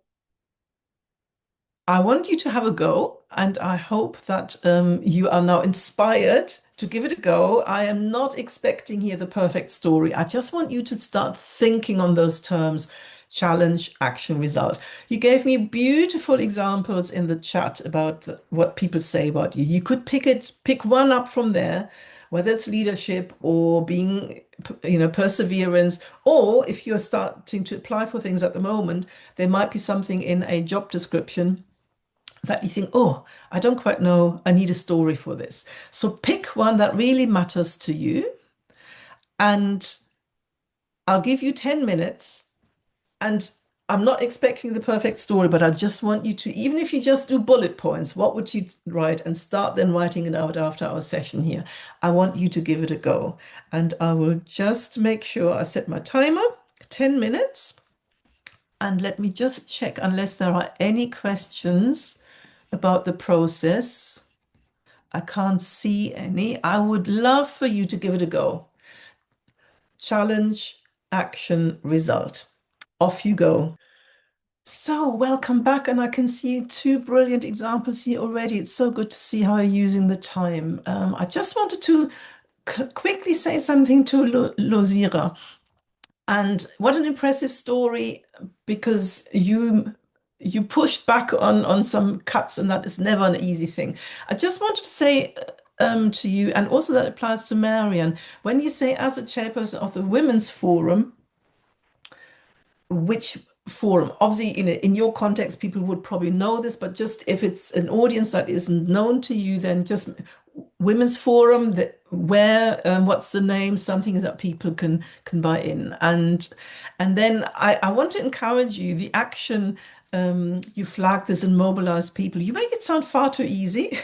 I want you to have a go, and I hope that you are now inspired to give it a go. I am not expecting here the perfect story. I just want you to start thinking on those terms, challenge, action, result. You gave me beautiful examples in the chat about what people say about you. You could pick one up from there, whether it's leadership or being, perseverance, or if you're starting to apply for things at the moment, there might be something in a job description that you think, oh, I don't quite know, I need a story for this. So pick one that really matters to you, and I'll give you 10 minutes. And I'm not expecting the perfect story, but I just want you to, even if you just do bullet points, what would you write and start then writing it out after our session here? I want you to give it a go. And I will just make sure I set my timer, 10 minutes. And let me just check unless there are any questions about the process. I can't see any. I would love for you to give it a go. Challenge, action, result. Off you go. So, welcome back, and I can see two brilliant examples here already. It's so good to see how you're using the time. I just wanted to quickly say something to Lozira. And what an impressive story because you pushed back on some cuts, and that is never an easy thing. I just wanted to say to you, and also that applies to Marian, when you say as a chairperson of the Women's Forum, which forum? Obviously, in your context, people would probably know this, but just if it's an audience that isn't known to you, then just women's forum that where what's the name, something that people can buy in. And then I want to encourage you, the action, you flag this and mobilize people. You make it sound far too easy.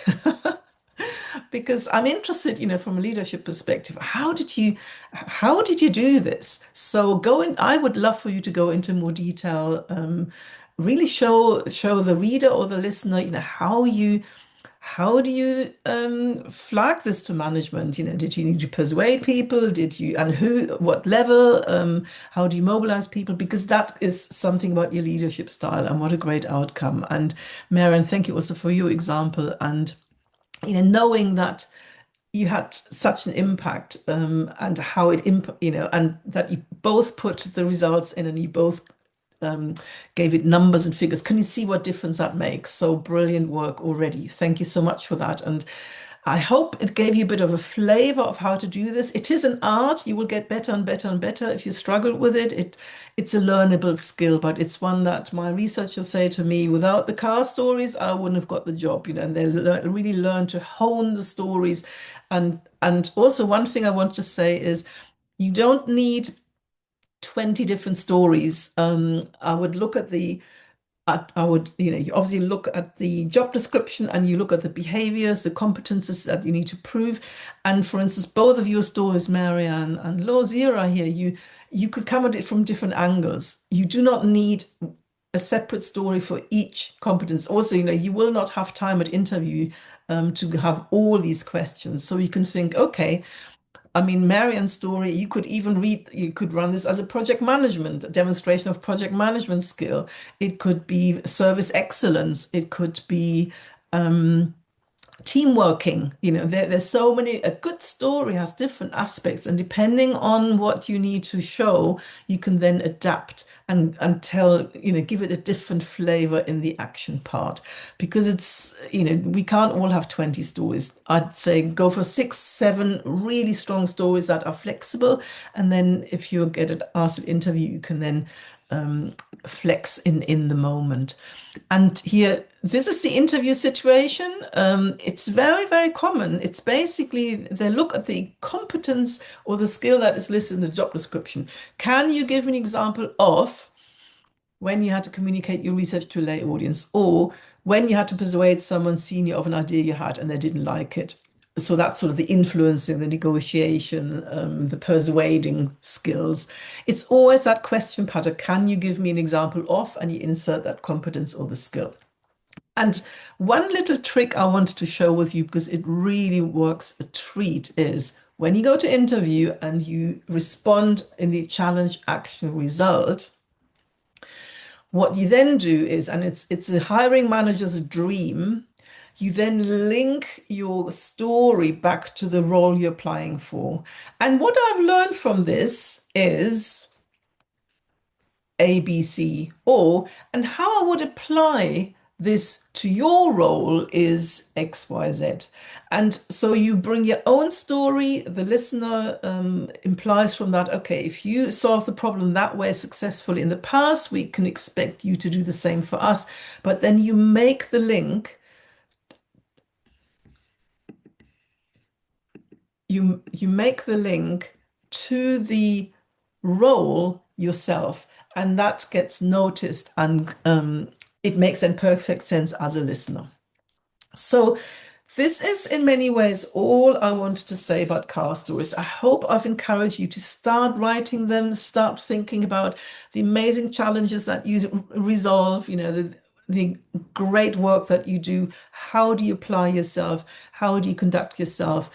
Because I'm interested, from a leadership perspective, how did you do this? So I would love for you to go into more detail, really show the reader or the listener, how do you flag this to management? Did you need to persuade people? And what level? How do you mobilize people? Because that is something about your leadership style, and what a great outcome. And Marian, thank you also for your example, and knowing that you had such an impact, and how and that you both put the results in, and you both gave it numbers and figures. Can you see what difference that makes? So brilliant work already. Thank you so much for that. And I hope it gave you a bit of a flavor of how to do this. It is an art. You will get better and better and better if you struggle with it. It's a learnable skill, but it's one that my researchers say to me, without the car stories, I wouldn't have got the job, and they really learn to hone the stories. And also one thing I want to say is you don't need 20 different stories. I would look at the I would, you obviously look at the job description and you look at the behaviors, the competences that you need to prove. And for instance, both of your stories, Marianne and Lozira here, you could come at it from different angles. You do not need a separate story for each competence. Also, you will not have time at interview to have all these questions. So you can think, okay, I mean, Marianne's story, you could run this as a project management, a demonstration of project management skill. It could be service excellence. It could be team working. There's so many, a good story has different aspects, and depending on what you need to show, you can then adapt and tell, give it a different flavor in the action part. Because we can't all have 20 stories. I'd say go for 6, 7 really strong stories that are flexible. And then if you get asked at interview, you can then flex in the moment. And here, this is the interview situation. It's very, very common. It's basically they look at the competence or the skill that is listed in the job description. Can you give me an example of when you had to communicate your research to a lay audience, or when you had to persuade someone senior of an idea you had and they didn't like it? So that's sort of the influencing, the negotiation, the persuading skills. It's always that question pattern. Can you give me an example of? And you insert that competence or the skill. And one little trick I wanted to share with you, because it really works a treat, is when you go to interview and you respond in the challenge action result, what you then do is, and it's a hiring manager's dream, you then link your story back to the role you're applying for. And what I've learned from this is ABC, and how I would apply this to your role is XYZ. And so you bring your own story. The listener implies from that, okay, if you solve the problem that way successfully in the past, we can expect you to do the same for us. But then you make the link. You make the link to the role yourself, and that gets noticed, and it makes then perfect sense as a listener. So this is in many ways all I wanted to say about car stories. I hope I've encouraged you to start writing them, start thinking about the amazing challenges that you resolve, the great work that you do. How do you apply yourself? How do you conduct yourself?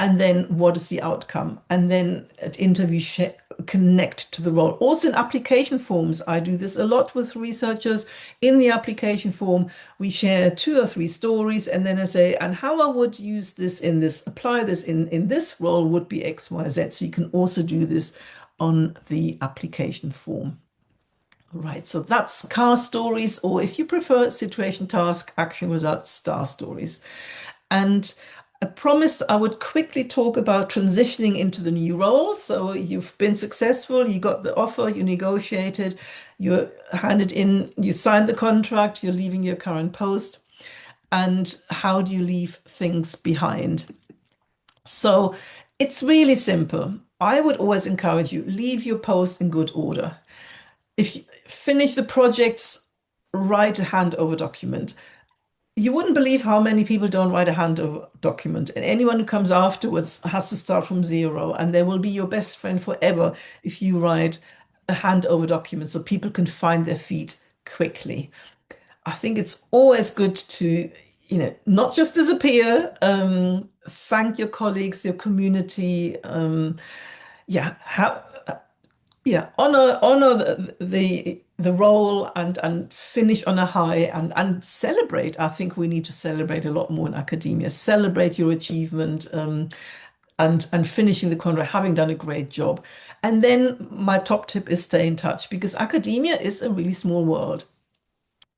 And then what is the outcome? And then at interview, connect to the role. Also in application forms, I do this a lot with researchers. In the application form, we share 2 or 3 stories, and then I say, and how I would use this in this, apply this in this role would be X, Y, Z. So you can also do this on the application form. Right, so that's car stories, or if you prefer, situation, task, action, result, star stories. And I promised I would quickly talk about transitioning into the new role. So you've been successful, you got the offer, you negotiated, you handed in, you signed the contract, you're leaving your current post. And how do you leave things behind? So it's really simple. I would always encourage you, leave your post in good order. If you finish the projects, write a handover document. You wouldn't believe how many people don't write a handover document, and anyone who comes afterwards has to start from zero, and they will be your best friend forever if you write a handover document so people can find their feet quickly. I think it's always good to, not just disappear, thank your colleagues, your community, yeah, honor the role and finish on a high and celebrate. I think we need to celebrate a lot more in academia. Celebrate your achievement, and finishing the contract, having done a great job. And then my top tip is stay in touch, because academia is a really small world,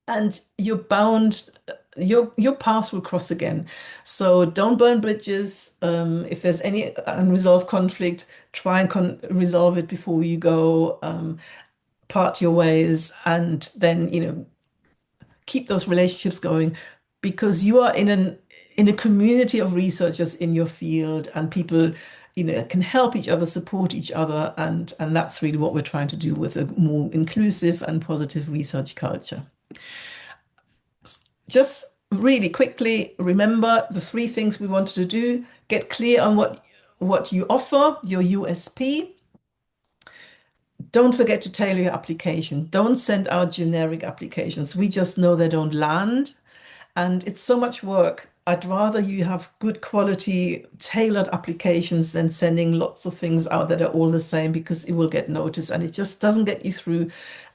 and you're bound. Your paths will cross again. So don't burn bridges. If there's any unresolved conflict, try and resolve it before you go. Part your ways, and then keep those relationships going, because you are in a community of researchers in your field, and people can help each other, support each other, and that's really what we're trying to do with a more inclusive and positive research culture. Just really quickly remember the three things we wanted to do. Get clear on what you offer, your USP. Don't forget to tailor your application. Don't send out generic applications. We just know they don't land. And it's so much work. I'd rather you have good quality, tailored applications than sending lots of things out that are all the same because it will get noticed and it just doesn't get you through.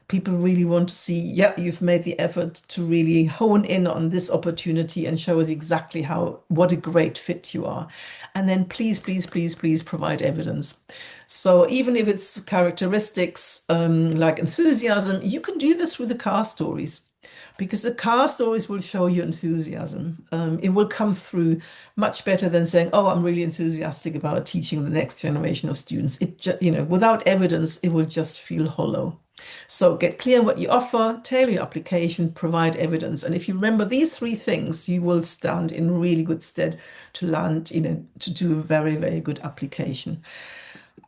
People really want to see, yeah, you've made the effort to really hone in on this opportunity and show us exactly what a great fit you are. And then please, please, please, please provide evidence. So even if it's characteristics like enthusiasm, you can do this with the car stories because the car stories will show you enthusiasm. It will come through much better than saying, "Oh, I'm really enthusiastic about teaching the next generation of students." Without evidence, it will just feel hollow. So get clear on what you offer, tailor your application, provide evidence. And if you remember these three things, you will stand in really good stead to land, to do a very, very good application.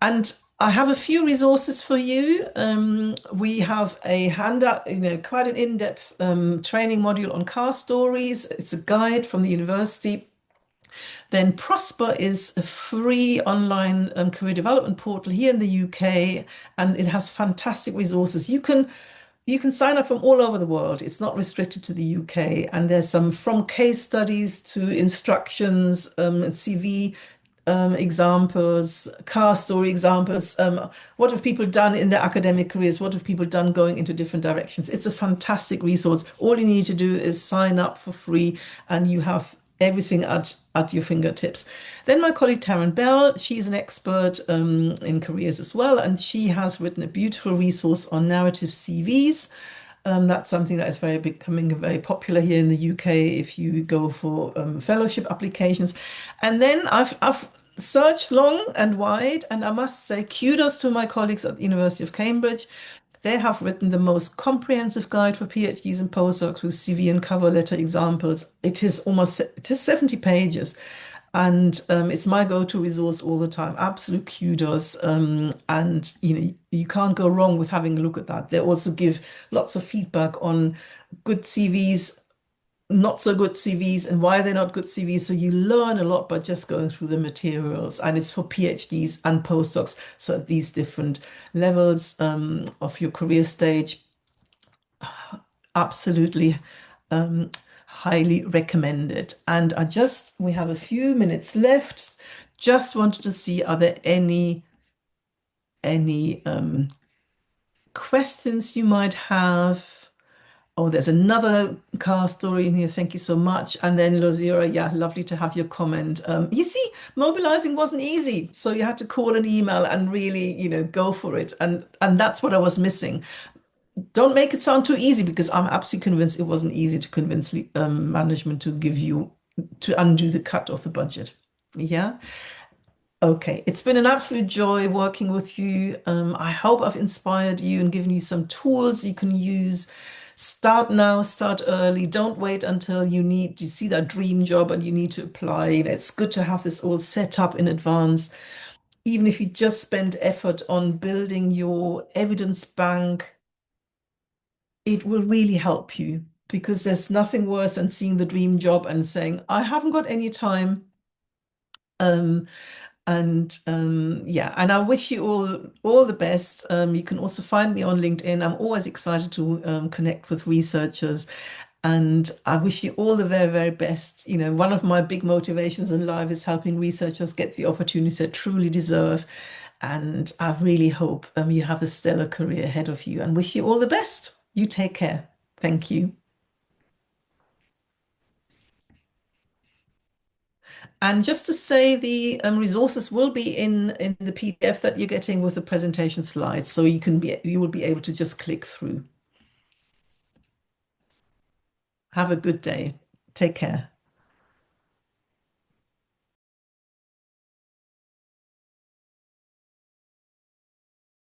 And I have a few resources for you. We have a handout, quite an in-depth training module on car stories. It's a guide from the university. Then Prosper is a free online career development portal here in the UK, and it has fantastic resources. You can sign up from all over the world. It's not restricted to the UK. And there's some from case studies to instructions, CV examples, car story examples. What have people done in their academic careers? What have people done going into different directions? It's a fantastic resource. All you need to do is sign up for free, and you have everything at your fingertips. Then my colleague Taryn Bell, she's an expert in careers as well, and she has written a beautiful resource on narrative CVs. That's something that is becoming very popular here in the UK if you go for fellowship applications. And then I've searched long and wide, and I must say kudos to my colleagues at the University of Cambridge. They have written the most comprehensive guide for PhDs and postdocs with CV and cover letter examples. It is 70 pages. And it's my go-to resource all the time. Absolute kudos. And you can't go wrong with having a look at that. They also give lots of feedback on good CVs, not so good CVs, and why they're not good CVs. So you learn a lot by just going through the materials. And it's for PhDs and postdocs. So at these different levels of your career stage, absolutely highly recommended. And we have a few minutes left. Just wanted to see, are there any questions you might have? Oh, there's another car story in here. Thank you so much. And then Lozira, yeah, lovely to have your comment. You see, mobilizing wasn't easy. So you had to call an email and really, go for it. And that's what I was missing. Don't make it sound too easy because I'm absolutely convinced it wasn't easy to convince management to undo the cut of the budget. Yeah. Okay. It's been an absolute joy working with you. I hope I've inspired you and given you some tools you can use. Start now, start early. Don't wait until you see that dream job and you need to apply. It's good to have this all set up in advance. Even if you just spend effort on building your evidence bank, it will really help you because there's nothing worse than seeing the dream job and saying, I haven't got any time. Um, yeah, and I wish you all the best. You can also find me on LinkedIn. I'm always excited to connect with researchers, and I wish you all the very, very best. One of my big motivations in life is helping researchers get the opportunities they truly deserve. And I really hope you have a stellar career ahead of you and wish you all the best. You take care. Thank you. And just to say, the resources will be in the PDF that you're getting with the presentation slides, so you will be able to just click through. Have a good day. Take care.